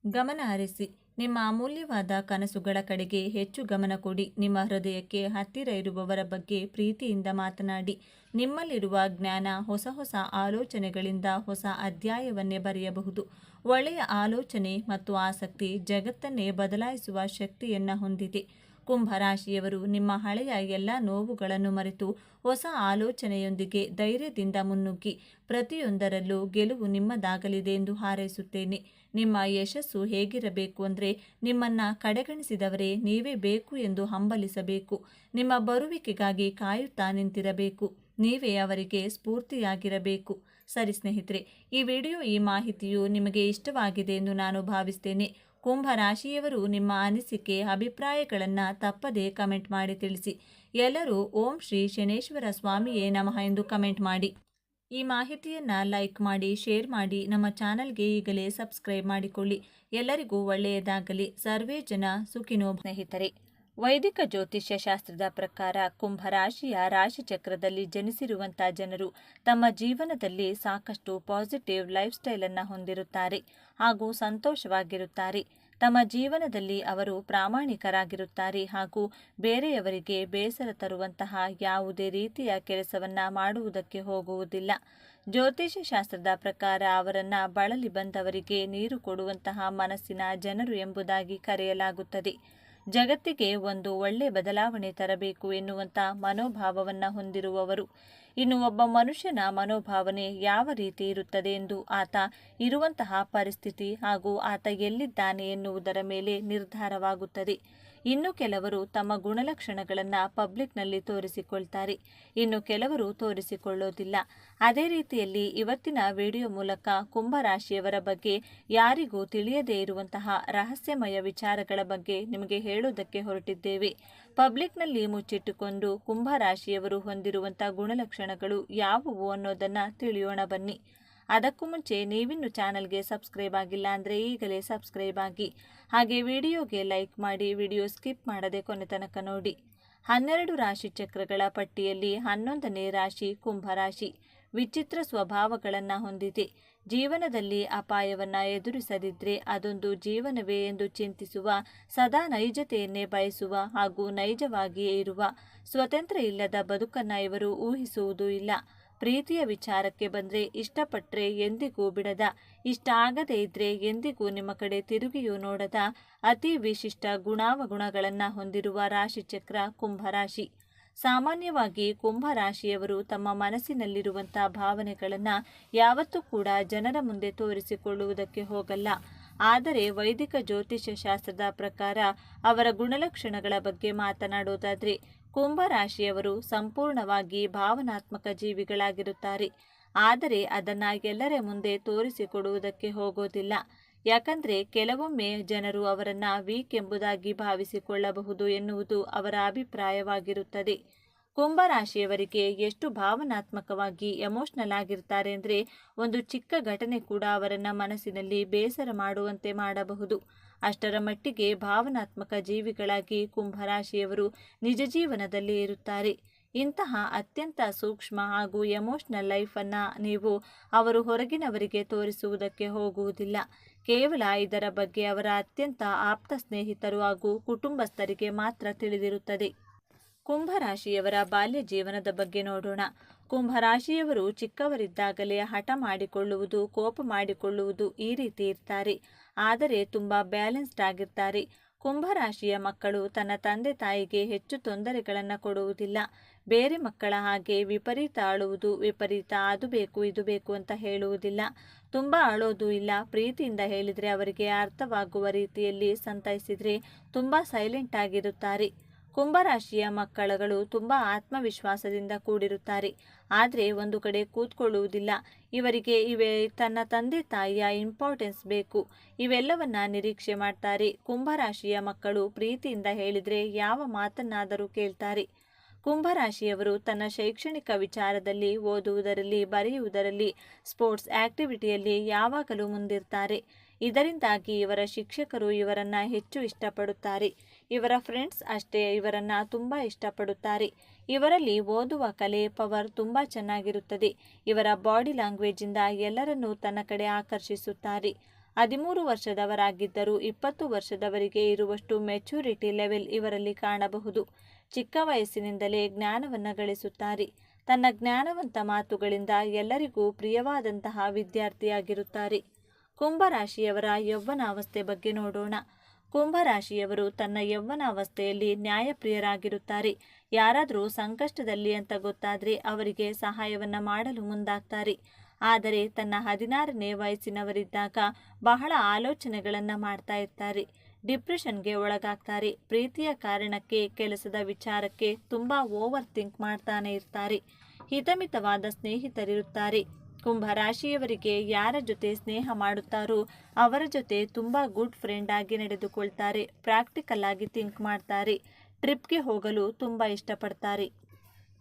ಗಮನ ಹರಿಸಿ. ನಿಮ್ಮ ಅಮೂಲ್ಯವಾದ ಕನಸುಗಳ ಕಡೆಗೆ ಹೆಚ್ಚು ಗಮನ ಕೊಡಿ. ನಿಮ್ಮ ಹೃದಯಕ್ಕೆ ಹತ್ತಿರ ಇರುವವರ ಬಗ್ಗೆ ಪ್ರೀತಿಯಿಂದ ಮಾತನಾಡಿ. ನಿಮ್ಮಲ್ಲಿರುವ ಜ್ಞಾನ ಹೊಸ ಹೊಸ ಆಲೋಚನೆಗಳಿಂದ ಹೊಸ ಅಧ್ಯಾಯವನ್ನೇ ಬರೆಯಬಹುದು. ಒಳ್ಳೆಯ ಆಲೋಚನೆ ಮತ್ತು ಆಸಕ್ತಿ ಜಗತ್ತನ್ನೇ ಬದಲಾಯಿಸುವ ಶಕ್ತಿಯನ್ನು ಹೊಂದಿದೆ. ಕುಂಭರಾಶಿಯವರು ನಿಮ್ಮ ಹಳೆಯ ಎಲ್ಲ ನೋವುಗಳನ್ನು ಮರೆತು ಹೊಸ ಆಲೋಚನೆಯೊಂದಿಗೆ ಧೈರ್ಯದಿಂದ ಮುನ್ನುಗ್ಗಿ. ಪ್ರತಿಯೊಂದರಲ್ಲೂ ಗೆಲುವು ನಿಮ್ಮದಾಗಲಿದೆ ಎಂದು ಹಾರೈಸುತ್ತೇನೆ. ನಿಮ್ಮ ಯಶಸ್ಸು ಹೇಗಿರಬೇಕು ಅಂದರೆ, ನಿಮ್ಮನ್ನು ಕಡೆಗಣಿಸಿದವರೇ ನೀವೇ ಬೇಕು ಎಂದು ಹಂಬಲಿಸಬೇಕು. ನಿಮ್ಮ ಬರುವಿಕೆಗಾಗಿ ಕಾಯುತ್ತಾ ನಿಂತಿರಬೇಕು. ನೀವೇ ಅವರಿಗೆ ಸ್ಫೂರ್ತಿಯಾಗಿರಬೇಕು. ಸರಿ ಸ್ನೇಹಿತರೆ, ಈ ಮಾಹಿತಿಯು ನಿಮಗೆ ಇಷ್ಟವಾಗಿದೆ ಎಂದು ನಾನು ಭಾವಿಸ್ತೇನೆ. ಕುಂಭರಾಶಿಯವರು ನಿಮ್ಮ ಅನಿಸಿಕೆ, ಅಭಿಪ್ರಾಯಗಳನ್ನು ತಪ್ಪದೇ ಕಮೆಂಟ್ ಮಾಡಿ ತಿಳಿಸಿ. ಎಲ್ಲರೂ ಓಂ ಶ್ರೀ ಶನೇಶ್ವರ ಸ್ವಾಮಿಯೇ ನಮಃ ಎಂದು ಕಮೆಂಟ್ ಮಾಡಿ. ಈ ಮಾಹಿತಿಯನ್ನು ಲೈಕ್ ಮಾಡಿ, ಶೇರ್ ಮಾಡಿ. ನಮ್ಮ ಚಾನಲ್ಗೆ ಈಗಲೇ ಸಬ್ಸ್ಕ್ರೈಬ್ ಮಾಡಿಕೊಳ್ಳಿ. ಎಲ್ಲರಿಗೂ ಒಳ್ಳೆಯದಾಗಲಿ. ಸರ್ವೇ ಜನ ಸುಖಿನೋ. ಸ್ನೇಹಿತರೆ, ವೈದಿಕ ಜ್ಯೋತಿಷ್ಯ ಶಾಸ್ತ್ರದ ಪ್ರಕಾರ ಕುಂಭರಾಶಿಯ ರಾಶಿಚಕ್ರದಲ್ಲಿ ಜನಿಸಿರುವಂಥ ಜನರು ತಮ್ಮ ಜೀವನದಲ್ಲಿ ಸಾಕಷ್ಟು ಪಾಸಿಟಿವ್ ಲೈಫ್ ಸ್ಟೈಲನ್ನು ಹೊಂದಿರುತ್ತಾರೆ ಹಾಗೂ ಸಂತೋಷವಾಗಿರುತ್ತಾರೆ. ತಮ್ಮ ಜೀವನದಲ್ಲಿ ಅವರು ಪ್ರಾಮಾಣಿಕರಾಗಿರುತ್ತಾರೆ ಹಾಗೂ ಬೇರೆಯವರಿಗೆ ಬೇಸರ ತರುವಂತಹ ಯಾವುದೇ ರೀತಿಯ ಕೆಲಸವನ್ನು ಮಾಡುವುದಕ್ಕೆ ಹೋಗುವುದಿಲ್ಲ. ಜ್ಯೋತಿಷ್ಯ ಶಾಸ್ತ್ರದ ಪ್ರಕಾರ ಅವರನ್ನು ಬಳಲಿ ಬಂದವರಿಗೆ ನೀರು ಕೊಡುವಂತಹ ಮನಸ್ಸಿನ ಜನರು ಎಂಬುದಾಗಿ ಕರೆಯಲಾಗುತ್ತದೆ. ಜಗತ್ತಿಗೆ ಒಂದು ಒಳ್ಳೆ ಬದಲಾವಣೆ ತರಬೇಕು ಎನ್ನುವಂಥ ಮನೋಭಾವವನ್ನು ಹೊಂದಿರುವವರು. ಇನ್ನು ಒಬ್ಬ ಮನುಷ್ಯನ ಮನೋಭಾವನೆ ಯಾವ ರೀತಿ ಇರುತ್ತದೆ ಎಂದು ಆತ ಇರುವಂತಹ ಪರಿಸ್ಥಿತಿ ಹಾಗೂ ಆತ ಎಲ್ಲಿದ್ದಾನೆ ಎನ್ನುವುದರ ಮೇಲೆ ನಿರ್ಧಾರವಾಗುತ್ತದೆ. ಇನ್ನು ಕೆಲವರು ತಮ್ಮ ಗುಣಲಕ್ಷಣಗಳನ್ನು ಪಬ್ಲಿಕ್ನಲ್ಲಿ ತೋರಿಸಿಕೊಳ್ತಾರೆ, ಇನ್ನು ಕೆಲವರು ತೋರಿಸಿಕೊಳ್ಳೋದಿಲ್ಲ. ಅದೇ ರೀತಿಯಲ್ಲಿ ಇವತ್ತಿನ ವಿಡಿಯೋ ಮೂಲಕ ಕುಂಭರಾಶಿಯವರ ಬಗ್ಗೆ ಯಾರಿಗೂ ತಿಳಿಯದೇ ಇರುವಂತಹ ರಹಸ್ಯಮಯ ವಿಚಾರಗಳ ಬಗ್ಗೆ ನಿಮಗೆ ಹೇಳೋದಕ್ಕೆ ಹೊರಟಿದ್ದೇವೆ. ಪಬ್ಲಿಕ್ನಲ್ಲಿ ಮುಚ್ಚಿಟ್ಟುಕೊಂಡು ಕುಂಭರಾಶಿಯವರು ಹೊಂದಿರುವಂಥ ಗುಣಲಕ್ಷಣಗಳು ಯಾವುವು ಅನ್ನೋದನ್ನು ತಿಳಿಯೋಣ ಬನ್ನಿ. ಅದಕ್ಕೂ ಮುಂಚೆ ನೀವಿನ್ನು ಚಾನಲ್ಗೆ ಸಬ್ಸ್ಕ್ರೈಬ್ ಆಗಿಲ್ಲ ಅಂದರೆ ಈಗಲೇ ಸಬ್ಸ್ಕ್ರೈಬ್ ಆಗಿ. ಹಾಗೆ ವಿಡಿಯೋಗೆ ಲೈಕ್ ಮಾಡಿ, ವಿಡಿಯೋ ಸ್ಕಿಪ್ ಮಾಡದೆ ಕೊನೆ ತನಕ ನೋಡಿ. 12 ರಾಶಿ ಚಕ್ರಗಳ ಪಟ್ಟಿಯಲ್ಲಿ 11ನೇ ರಾಶಿ ಕುಂಭರಾಶಿ. ವಿಚಿತ್ರ ಸ್ವಭಾವಗಳನ್ನು ಹೊಂದಿದೆ. ಜೀವನದಲ್ಲಿ ಅಪಾಯವನ್ನು ಎದುರಿಸದಿದ್ದರೆ ಅದೊಂದು ಜೀವನವೇ ಎಂದು ಚಿಂತಿಸುವ, ಸದಾ ನೈಜತೆಯನ್ನೇ ಬಯಸುವ ಹಾಗೂ ನೈಜವಾಗಿಯೇ ಇರುವ, ಸ್ವತಂತ್ರ ಇಲ್ಲದ ಬದುಕನ್ನು ಇವರು ಊಹಿಸುವುದೂ ಇಲ್ಲ. ಪ್ರೀತಿಯ ವಿಚಾರಕ್ಕೆ ಬಂದರೆ ಇಷ್ಟಪಟ್ಟರೆ ಎಂದಿಗೂ ಬಿಡದ, ಇಷ್ಟ ಆಗದೇ ಇದ್ದರೆ ಎಂದಿಗೂ ನಿಮ್ಮ ಕಡೆ ತಿರುಗಿಯೂ ನೋಡದ ಅತಿ ವಿಶಿಷ್ಟ ಗುಣಾವಗುಣಗಳನ್ನು ಹೊಂದಿರುವ ರಾಶಿಚಕ್ರ ಕುಂಭರಾಶಿ. ಸಾಮಾನ್ಯವಾಗಿ ಕುಂಭರಾಶಿಯವರು ತಮ್ಮ ಮನಸ್ಸಿನಲ್ಲಿರುವಂಥ ಭಾವನೆಗಳನ್ನು ಯಾವತ್ತೂ ಕೂಡ ಜನರ ಮುಂದೆ ತೋರಿಸಿಕೊಳ್ಳುವುದಕ್ಕೆ ಹೋಗಲ್ಲ. ಆದರೆ ವೈದಿಕ ಜ್ಯೋತಿಷ್ಯ ಶಾಸ್ತ್ರದ ಪ್ರಕಾರ ಅವರ ಗುಣಲಕ್ಷಣಗಳ ಬಗ್ಗೆ ಮಾತನಾಡೋದಾದರೆ ಕುಂಭರಾಶಿಯವರು ಸಂಪೂರ್ಣವಾಗಿ ಭಾವನಾತ್ಮಕ ಜೀವಿಗಳಾಗಿರುತ್ತಾರೆ. ಆದರೆ ಅದನ್ನು ಎಲ್ಲರ ಮುಂದೆ ತೋರಿಸಿಕೊಡುವುದಕ್ಕೆ ಹೋಗೋದಿಲ್ಲ. ಯಾಕಂದರೆ ಕೆಲವೊಮ್ಮೆ ಜನರು ಅವರನ್ನು ವೀಕ್ ಎಂಬುದಾಗಿ ಭಾವಿಸಿಕೊಳ್ಳಬಹುದು ಎನ್ನುವುದು ಅವರ ಅಭಿಪ್ರಾಯವಾಗಿರುತ್ತದೆ. ಕುಂಭರಾಶಿಯವರಿಗೆ ಎಷ್ಟು ಭಾವನಾತ್ಮಕವಾಗಿ ಎಮೋಷ್ನಲ್ ಆಗಿರ್ತಾರೆ ಅಂದರೆ ಒಂದು ಚಿಕ್ಕ ಘಟನೆ ಕೂಡ ಅವರನ್ನು ಮನಸ್ಸಿನಲ್ಲಿ ಬೇಸರ ಮಾಡುವಂತೆ ಮಾಡಬಹುದು. ಅಷ್ಟರ ಮಟ್ಟಿಗೆ ಭಾವನಾತ್ಮಕ ಜೀವಿಗಳಾಗಿ ಕುಂಭರಾಶಿಯವರು ನಿಜ ಜೀವನದಲ್ಲಿ ಇರುತ್ತಾರೆ. ಇಂತಹ ಅತ್ಯಂತ ಸೂಕ್ಷ್ಮ ಹಾಗೂ ಎಮೋಷ್ನಲ್ ಲೈಫನ್ನು ನೀವು ಅವರು ಹೊರಗಿನವರಿಗೆ ತೋರಿಸುವುದಕ್ಕೆ ಹೋಗುವುದಿಲ್ಲ. ಕೇವಲ ಇದರ ಬಗ್ಗೆ ಅವರ ಅತ್ಯಂತ ಆಪ್ತ ಸ್ನೇಹಿತರು ಹಾಗೂ ಕುಟುಂಬಸ್ಥರಿಗೆ ಮಾತ್ರ ತಿಳಿದಿರುತ್ತದೆ. ಕುಂಭರಾಶಿಯವರ ಬಾಲ್ಯ ಜೀವನದ ಬಗ್ಗೆ ನೋಡೋಣ. ಕುಂಭರಾಶಿಯವರು ಚಿಕ್ಕವರಿದ್ದಾಗಲೇ ಹಠ ಮಾಡಿಕೊಳ್ಳುವುದು, ಕೋಪ ಮಾಡಿಕೊಳ್ಳುವುದು ಈ ರೀತಿ ಇರ್ತಾರೆ. ಆದರೆ ತುಂಬ ಬ್ಯಾಲೆನ್ಸ್ಡ್ ಆಗಿರ್ತಾರೆ. ಕುಂಭರಾಶಿಯ ಮಕ್ಕಳು ತನ್ನ ತಂದೆ ತಾಯಿಗೆ ಹೆಚ್ಚು ತೊಂದರೆಗಳನ್ನು ಕೊಡುವುದಿಲ್ಲ. ಬೇರೆ ಮಕ್ಕಳ ಹಾಗೆ ವಿಪರೀತ ಅಳುವುದು, ವಿಪರೀತ ಅದು ಬೇಕು ಇದು ಬೇಕು ಅಂತ ಹೇಳುವುದಿಲ್ಲ. ತುಂಬ ಅಳೋದು ಇಲ್ಲ. ಪ್ರೀತಿಯಿಂದ ಹೇಳಿದರೆ ಅವರಿಗೆ ಅರ್ಥವಾಗುವ ರೀತಿಯಲ್ಲಿ ಸಂತೈಸಿದರೆ ತುಂಬ ಸೈಲೆಂಟ್ ಆಗಿರುತ್ತಾರೆ. ಕುಂಭರಾಶಿಯ ಮಕ್ಕಳುಗಳು ತುಂಬ ಆತ್ಮವಿಶ್ವಾಸದಿಂದ ಕೂಡಿರುತ್ತಾರೆ. ಆದರೆ ಒಂದು ಕಡೆ ಕೂತ್ಕೊಳ್ಳುವುದಿಲ್ಲ. ಇವರಿಗೆ ತನ್ನ ತಂದೆ ತಾಯಿಯ ಇಂಪಾರ್ಟೆನ್ಸ್ ಬೇಕು. ಇವೆಲ್ಲವನ್ನ ನಿರೀಕ್ಷೆ ಮಾಡ್ತಾರೆ. ಕುಂಭರಾಶಿಯ ಮಕ್ಕಳು ಪ್ರೀತಿಯಿಂದ ಹೇಳಿದರೆ ಯಾವ ಮಾತನ್ನಾದರೂ ಕೇಳ್ತಾರೆ. ಕುಂಭರಾಶಿಯವರು ತನ್ನ ಶೈಕ್ಷಣಿಕ ವಿಚಾರದಲ್ಲಿ, ಓದುವುದರಲ್ಲಿ, ಬರೆಯುವುದರಲ್ಲಿ, ಸ್ಪೋರ್ಟ್ಸ್ ಆಕ್ಟಿವಿಟಿಯಲ್ಲಿ ಯಾವಾಗಲೂ ಮುಂದಿರ್ತಾರೆ. ಇದರಿಂದಾಗಿ ಇವರ ಶಿಕ್ಷಕರು ಇವರನ್ನು ಹೆಚ್ಚು ಇಷ್ಟಪಡುತ್ತಾರೆ. ಇವರ ಫ್ರೆಂಡ್ಸ್ ಅಷ್ಟೇ ಇವರನ್ನು ತುಂಬ ಇಷ್ಟಪಡುತ್ತಾರೆ. ಇವರಲ್ಲಿ ಓದುವ ಕಲೆ ಪವರ್ ತುಂಬ ಚೆನ್ನಾಗಿರುತ್ತದೆ. ಇವರ ಬಾಡಿ ಲ್ಯಾಂಗ್ವೇಜಿಂದ ಎಲ್ಲರನ್ನೂ ತನ್ನ ಕಡೆ ಆಕರ್ಷಿಸುತ್ತಾರೆ. 13 ವರ್ಷದವರಾಗಿದ್ದರೂ 20 ವರ್ಷದವರಿಗೆ ಇರುವಷ್ಟು ಮೆಚುರಿಟಿ ಲೆವೆಲ್ ಇವರಲ್ಲಿ ಕಾಣಬಹುದು. ಚಿಕ್ಕ ವಯಸ್ಸಿನಿಂದಲೇ ಜ್ಞಾನವನ್ನು ಗಳಿಸುತ್ತಾರೆ. ತನ್ನ ಜ್ಞಾನವಂತ ಮಾತುಗಳಿಂದ ಎಲ್ಲರಿಗೂ ಪ್ರಿಯವಾದಂತಹ ವಿದ್ಯಾರ್ಥಿಯಾಗಿರುತ್ತಾರೆ. ಕುಂಭರಾಶಿಯವರ ಯೌವನಾವಸ್ಥೆ ಬಗ್ಗೆ ನೋಡೋಣ. ಕುಂಭರಾಶಿಯವರು ತನ್ನ ಯೌವನಾವಸ್ಥೆಯಲ್ಲಿ ನ್ಯಾಯಪ್ರಿಯರಾಗಿರುತ್ತಾರೆ. ಯಾರಾದರೂ ಸಂಕಷ್ಟದಲ್ಲಿ ಅಂತ ಗೊತ್ತಾದರೆ ಅವರಿಗೆ ಸಹಾಯವನ್ನು ಮಾಡಲು ಮುಂದಾಗ್ತಾರೆ. ಆದರೆ ತನ್ನ 16ನೇ ವಯಸ್ಸಿನವರಿದ್ದಾಗ ಬಹಳ ಆಲೋಚನೆಗಳನ್ನು ಮಾಡ್ತಾ ಇರ್ತಾರೆ. ಡಿಪ್ರೆಷನ್ಗೆ ಒಳಗಾಗ್ತಾರೆ. ಪ್ರೀತಿಯ ಕಾರಣಕ್ಕೆ, ಕೆಲಸದ ವಿಚಾರಕ್ಕೆ ತುಂಬ ಓವರ್ ಥಿಂಕ್ ಮಾಡ್ತಾನೆ ಇರ್ತಾರೆ. ಹಿತಮಿತವಾದ ಸ್ನೇಹಿತರಿರುತ್ತಾರೆ. ಕುಂಭರಾಶಿಯವರಿಗೆ ಯಾರ ಜೊತೆ ಸ್ನೇಹ ಮಾಡುತ್ತಾರೋ ಅವರ ಜೊತೆ ತುಂಬ ಗುಡ್ ಫ್ರೆಂಡ್ ಆಗಿ ನಡೆದುಕೊಳ್ತಾರೆ. ಪ್ರಾಕ್ಟಿಕಲ್ ಆಗಿ ಥಿಂಕ್ ಮಾಡ್ತಾರೆ. ಟ್ರಿಪ್ಗೆ ಹೋಗಲು ತುಂಬ ಇಷ್ಟಪಡ್ತಾರೆ.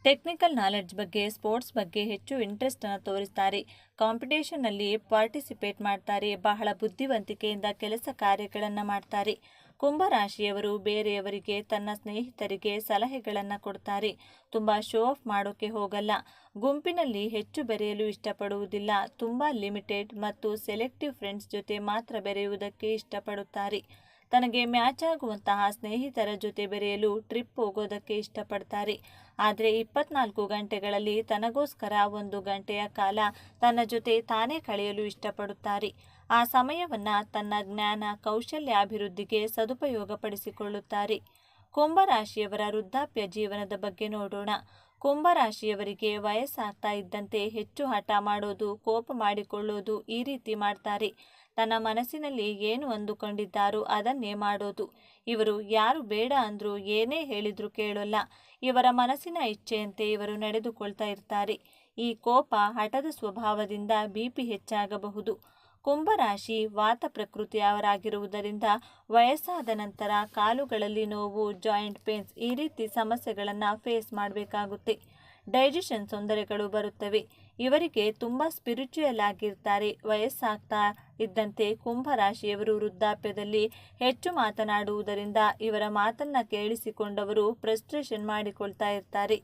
ಟೆಕ್ನಿಕಲ್ ನಾಲೆಡ್ಜ್ ಬಗ್ಗೆ, ಸ್ಪೋರ್ಟ್ಸ್ ಬಗ್ಗೆ ಹೆಚ್ಚು ಇಂಟ್ರೆಸ್ಟನ್ನು ತೋರಿಸ್ತಾರೆ. ಕಾಂಪಿಟೇಷನ್ನಲ್ಲಿ ಪಾರ್ಟಿಸಿಪೇಟ್ ಮಾಡ್ತಾರೆ. ಬಹಳ ಬುದ್ಧಿವಂತಿಕೆಯಿಂದ ಕೆಲಸ ಕಾರ್ಯಗಳನ್ನು ಮಾಡ್ತಾರೆ. ಕುಂಭರಾಶಿಯವರು ಬೇರೆಯವರಿಗೆ, ತನ್ನ ಸ್ನೇಹಿತರಿಗೆ ಸಲಹೆಗಳನ್ನು ಕೊಡ್ತಾರೆ. ತುಂಬ ಶೋ ಆಫ್ ಮಾಡೋಕ್ಕೆ ಹೋಗಲ್ಲ. ಗುಂಪಿನಲ್ಲಿ ಹೆಚ್ಚು ಬೆರೆಯಲು ಇಷ್ಟಪಡುವುದಿಲ್ಲ. ತುಂಬ ಲಿಮಿಟೆಡ್ ಮತ್ತು ಸೆಲೆಕ್ಟಿವ್ ಫ್ರೆಂಡ್ಸ್ ಜೊತೆ ಮಾತ್ರ ಬೆರೆಯುವುದಕ್ಕೆ ಇಷ್ಟಪಡುತ್ತಾರೆ. ತನಗೆ ಮ್ಯಾಚ್ ಆಗುವಂತಹ ಸ್ನೇಹಿತರ ಜೊತೆ ಬೆರೆಯಲು ಟ್ರಿಪ್ ಹೋಗೋದಕ್ಕೆ ಇಷ್ಟಪಡ್ತಾರೆ. ಆದರೆ 24 ಗಂಟೆಗಳಲ್ಲಿ ತನಗೋಸ್ಕರ 1 ಗಂಟೆಯ ಕಾಲ ತನ್ನ ಜೊತೆ ತಾನೇ ಕಳೆಯಲು ಇಷ್ಟಪಡುತ್ತಾರೆ. ಆ ಸಮಯವನ್ನು ತನ್ನ ಜ್ಞಾನ, ಕೌಶಲ್ಯ ಅಭಿವೃದ್ಧಿಗೆ ಸದುಪಯೋಗಪಡಿಸಿಕೊಳ್ಳುತ್ತಾರೆ. ಕುಂಭರಾಶಿಯವರ ವೃದ್ಧಾಪ್ಯ ಜೀವನದ ಬಗ್ಗೆ ನೋಡೋಣ. ಕುಂಭರಾಶಿಯವರಿಗೆ ವಯಸ್ಸಾಗ್ತಾ ಇದ್ದಂತೆ ಹೆಚ್ಚು ಹಠ ಮಾಡೋದು, ಕೋಪ ಮಾಡಿಕೊಳ್ಳೋದು ಈ ರೀತಿ ಮಾಡ್ತಾರೆ. ತನ್ನ ಮನಸ್ಸಿನಲ್ಲಿ ಏನು ಅಂದುಕೊಂಡಿದ್ದಾರೋ ಅದನ್ನೇ ಮಾಡೋದು. ಇವರು ಯಾರು ಬೇಡ ಅಂದರೂ ಏನೇ ಹೇಳಿದರೂ ಕೇಳೋಲ್ಲ. ಇವರ ಮನಸ್ಸಿನ ಇಚ್ಛೆಯಂತೆ ಇವರು ನಡೆದುಕೊಳ್ತಾ ಇರ್ತಾರೆ. ಈ ಕೋಪ, ಹಠದ ಸ್ವಭಾವದಿಂದ BP ಹೆಚ್ಚಾಗಬಹುದು. ಕುಂಭರಾಶಿ ವಾತ ಪ್ರಕೃತಿಯವರಾಗಿರುವುದರಿಂದ ವಯಸ್ಸಾದ ನಂತರ ಕಾಲುಗಳಲ್ಲಿ ನೋವು, ಜಾಯಿಂಟ್ ಪೇನ್ಸ್ ಈ ರೀತಿ ಸಮಸ್ಯೆಗಳನ್ನು ಫೇಸ್ ಮಾಡಬೇಕಾಗುತ್ತೆ. ಡೈಜೆಷನ್ ತೊಂದರೆಗಳು ಬರುತ್ತವೆ. ಇವರಿಗೆ ತುಂಬ ಸ್ಪಿರಿಚುಯಲ್ ಆಗಿರ್ತಾರೆ. ವಯಸ್ಸಾಗ್ತಾ ಇದ್ದಂತೆ ಕುಂಭರಾಶಿಯವರು ವೃದ್ಧಾಪ್ಯದಲ್ಲಿ ಹೆಚ್ಚು ಮಾತನಾಡುವುದರಿಂದ ಇವರ ಮಾತನ್ನು ಕೇಳಿಸಿಕೊಂಡವರು ಫ್ರಸ್ಟ್ರೇಷನ್ ಮಾಡಿಕೊಳ್ತಾ ಇರ್ತಾರೆ.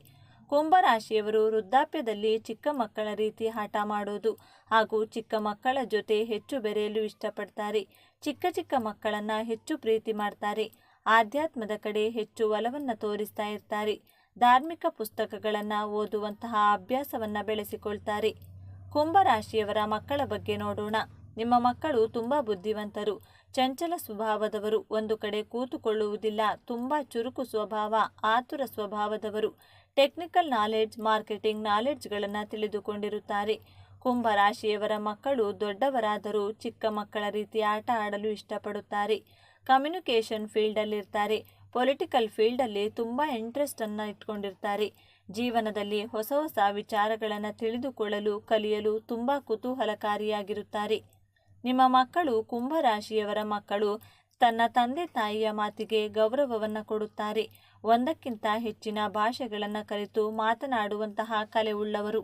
ಕುಂಭರಾಶಿಯವರು ವೃದ್ಧಾಪ್ಯದಲ್ಲಿ ಚಿಕ್ಕ ಮಕ್ಕಳ ರೀತಿ ಹಠ ಮಾಡೋದು ಹಾಗೂ ಚಿಕ್ಕ ಮಕ್ಕಳ ಜೊತೆ ಹೆಚ್ಚು ಬೆರೆಯಲು ಇಷ್ಟಪಡ್ತಾರೆ. ಚಿಕ್ಕ ಚಿಕ್ಕ ಮಕ್ಕಳನ್ನು ಹೆಚ್ಚು ಪ್ರೀತಿ ಮಾಡ್ತಾರೆ. ಆಧ್ಯಾತ್ಮದ ಕಡೆ ಹೆಚ್ಚು ಒಲವನ್ನು ತೋರಿಸ್ತಾ ಇರ್ತಾರೆ. ಧಾರ್ಮಿಕ ಪುಸ್ತಕಗಳನ್ನು ಓದುವಂತಹ ಅಭ್ಯಾಸವನ್ನು ಬೆಳೆಸಿಕೊಳ್ತಾರೆ. ಕುಂಭರಾಶಿಯವರ ಮಕ್ಕಳ ಬಗ್ಗೆ ನೋಡೋಣ. ನಿಮ್ಮ ಮಕ್ಕಳು ತುಂಬ ಬುದ್ಧಿವಂತರು, ಚಂಚಲ ಸ್ವಭಾವದವರು, ಒಂದು ಕಡೆ ಕೂತುಕೊಳ್ಳುವುದಿಲ್ಲ, ತುಂಬ ಚುರುಕು ಸ್ವಭಾವ, ಆತುರ ಸ್ವಭಾವದವರು, ಟೆಕ್ನಿಕಲ್ ನಾಲೆಡ್ಜ್, ಮಾರ್ಕೆಟಿಂಗ್ ನಾಲೆಡ್ಜ್ಗಳನ್ನು ತಿಳಿದುಕೊಂಡಿರುತ್ತಾರೆ. ಕುಂಭರಾಶಿಯವರ ಮಕ್ಕಳು ದೊಡ್ಡವರಾದರೂ ಚಿಕ್ಕ ಮಕ್ಕಳ ರೀತಿ ಆಟ ಆಡಲು ಇಷ್ಟಪಡುತ್ತಾರೆ. ಕಮ್ಯುನಿಕೇಷನ್ ಫೀಲ್ಡಲ್ಲಿರ್ತಾರೆ. ಪೊಲಿಟಿಕಲ್ ಫೀಲ್ಡಲ್ಲಿ ತುಂಬ ಇಂಟ್ರೆಸ್ಟನ್ನು ಇಟ್ಕೊಂಡಿರ್ತಾರೆ. ಜೀವನದಲ್ಲಿ ಹೊಸ ಹೊಸ ವಿಚಾರಗಳನ್ನು ತಿಳಿದುಕೊಳ್ಳಲು ಕಲಿಯಲು ತುಂಬ ಕುತೂಹಲಕಾರಿಯಾಗಿರುತ್ತಾರೆ. ನಿಮ್ಮ ಮಕ್ಕಳು ಕುಂಭರಾಶಿಯವರ ಮಕ್ಕಳು ತನ್ನ ತಂದೆ ತಾಯಿಯ ಮಾತಿಗೆ ಗೌರವವನ್ನು ಕೊಡುತ್ತಾರೆ. ಒಂದಕ್ಕಿಂತ ಹೆಚ್ಚಿನ ಭಾಷೆಗಳನ್ನು ಕಲಿತು ಮಾತನಾಡುವಂತಹ ಕಲೆ ಉಳ್ಳವರು.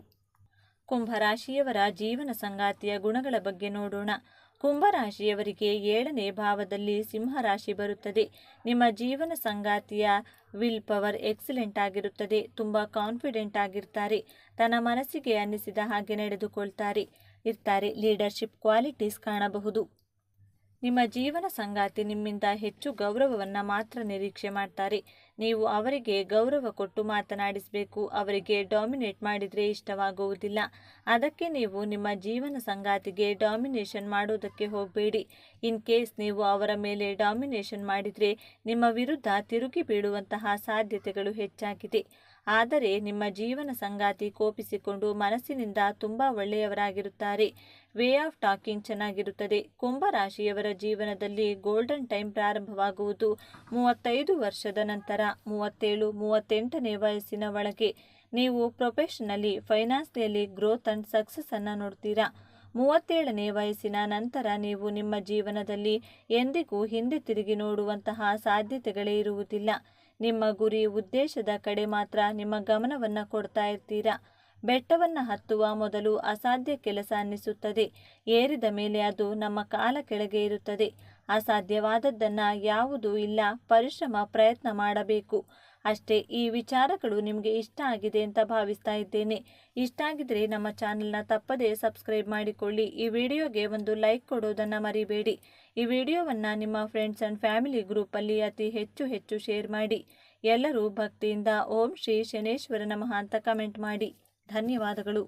ಕುಂಭರಾಶಿಯವರ ಜೀವನ ಸಂಗಾತಿಯ ಗುಣಗಳ ಬಗ್ಗೆ ನೋಡೋಣ. ಕುಂಭರಾಶಿಯವರಿಗೆ 7ನೇ ಭಾವದಲ್ಲಿ ಸಿಂಹರಾಶಿ ಬರುತ್ತದೆ. ನಿಮ್ಮ ಜೀವನ ಸಂಗಾತಿಯ ವಿಲ್ ಪವರ್ ಎಕ್ಸಲೆಂಟ್ ಆಗಿರುತ್ತದೆ. ತುಂಬ ಕಾನ್ಫಿಡೆಂಟ್ ಆಗಿರ್ತಾರೆ. ತನ್ನ ಮನಸ್ಸಿಗೆ ಅನ್ನಿಸಿದ ಹಾಗೆ ನಡೆದುಕೊಳ್ತಾರೆ ಇರ್ತಾರೆ. ಲೀಡರ್ಶಿಪ್ ಕ್ವಾಲಿಟೀಸ್ ಕಾಣಬಹುದು. ನಿಮ್ಮ ಜೀವನ ಸಂಗಾತಿ ನಿಮ್ಮಿಂದ ಹೆಚ್ಚು ಗೌರವವನ್ನು ಮಾತ್ರ ನಿರೀಕ್ಷೆ ಮಾಡ್ತಾರೆ. ನೀವು ಅವರಿಗೆ ಗೌರವ ಕೊಟ್ಟು ಮಾತನಾಡಿಸಬೇಕು. ಅವರಿಗೆ ಡಾಮಿನೇಟ್ ಮಾಡಿದರೆ ಇಷ್ಟವಾಗುವುದಿಲ್ಲ. ಅದಕ್ಕೆ ನೀವು ನಿಮ್ಮ ಜೀವನ ಸಂಗಾತಿಗೆ ಡಾಮಿನೇಷನ್ ಮಾಡೋದಕ್ಕೆ ಹೋಗಬೇಡಿ. ಇನ್ ಕೇಸ್ ನೀವು ಅವರ ಮೇಲೆ ಡಾಮಿನೇಷನ್ ಮಾಡಿದರೆ ನಿಮ್ಮ ವಿರುದ್ಧ ತಿರುಗಿ ಬೀಳುವಂತಹ ಸಾಧ್ಯತೆಗಳು ಹೆಚ್ಚಾಗಿದೆ. ಆದರೆ ನಿಮ್ಮ ಜೀವನ ಸಂಗಾತಿ ಕೋಪಿಸಿಕೊಂಡು ಮನಸ್ಸಿನಿಂದ ತುಂಬ ಒಳ್ಳೆಯವರಾಗಿರುತ್ತಾರೆ. ವೇ ಆಫ್ ಟಾಕಿಂಗ್ ಚೆನ್ನಾಗಿರುತ್ತದೆ. ಕುಂಭರಾಶಿಯವರ ಜೀವನದಲ್ಲಿ ಗೋಲ್ಡನ್ ಟೈಮ್ ಪ್ರಾರಂಭವಾಗುವುದು 35 ವರ್ಷದ ನಂತರ. 37-38ನೇ ವಯಸ್ಸಿನ ಒಳಗೆ ನೀವು professionally financially growth and success ಅನ್ನು ನೋಡ್ತೀರಾ. 37ನೇ ವಯಸ್ಸಿನ ನಂತರ ನೀವು ನಿಮ್ಮ ಜೀವನದಲ್ಲಿ ಎಂದಿಗೂ ಹಿಂದೆ ತಿರುಗಿ ನೋಡುವಂತಹ ಸಾಧ್ಯತೆಗಳೇ ಇರುವುದಿಲ್ಲ. ನಿಮ್ಮ ಗುರಿ ಉದ್ದೇಶದ ಕಡೆ ಮಾತ್ರ ನಿಮ್ಮ ಗಮನವನ್ನು ಕೊಡ್ತಾ ಇರ್ತೀರಾ. ಬೆಟ್ಟವನ್ನು ಹತ್ತುವ ಮೊದಲು ಅಸಾಧ್ಯ ಕೆಲಸ ಅನ್ನಿಸುತ್ತದೆ. ಏರಿದ ಮೇಲೆ ಅದು ನಮ್ಮ ಕಾಲ ಕೆಳಗೆ ಇರುತ್ತದೆ. ಅಸಾಧ್ಯವಾದದ್ದನ್ನು ಯಾವುದೂ ಇಲ್ಲ. ಪರಿಶ್ರಮ ಪ್ರಯತ್ನ ಮಾಡಬೇಕು ಅಷ್ಟೇ. ಈ ವಿಚಾರಗಳು ನಿಮಗೆ ಇಷ್ಟ ಆಗಿದೆ ಅಂತ ಭಾವಿಸ್ತಾ ಇದ್ದೇನೆ. ಇಷ್ಟ ಆಗಿದ್ರೆ ನಮ್ಮ ಚಾನಲ್ನ ತಪ್ಪದೇ ಸಬ್ಸ್ಕ್ರೈಬ್ ಮಾಡಿಕೊಳ್ಳಿ. ಈ ವಿಡಿಯೋಗೆ ಒಂದು ಲೈಕ್ ಕೊಡೋದನ್ನು ಮರಿಬೇಡಿ. ಈ ವಿಡಿಯೋವನ್ನು ನಿಮ್ಮ ಫ್ರೆಂಡ್ಸ್ ಆ್ಯಂಡ್ ಫ್ಯಾಮಿಲಿ ಗ್ರೂಪಲ್ಲಿ ಅತಿ ಹೆಚ್ಚು ಶೇರ್ ಮಾಡಿ. ಎಲ್ಲರೂ ಭಕ್ತಿಯಿಂದ ಓಂ ಶ್ರೀ ಶನೇಶ್ವರ ನಮಃ ಅಂತ ಕಮೆಂಟ್ ಮಾಡಿ. ಧನ್ಯವಾದಗಳು.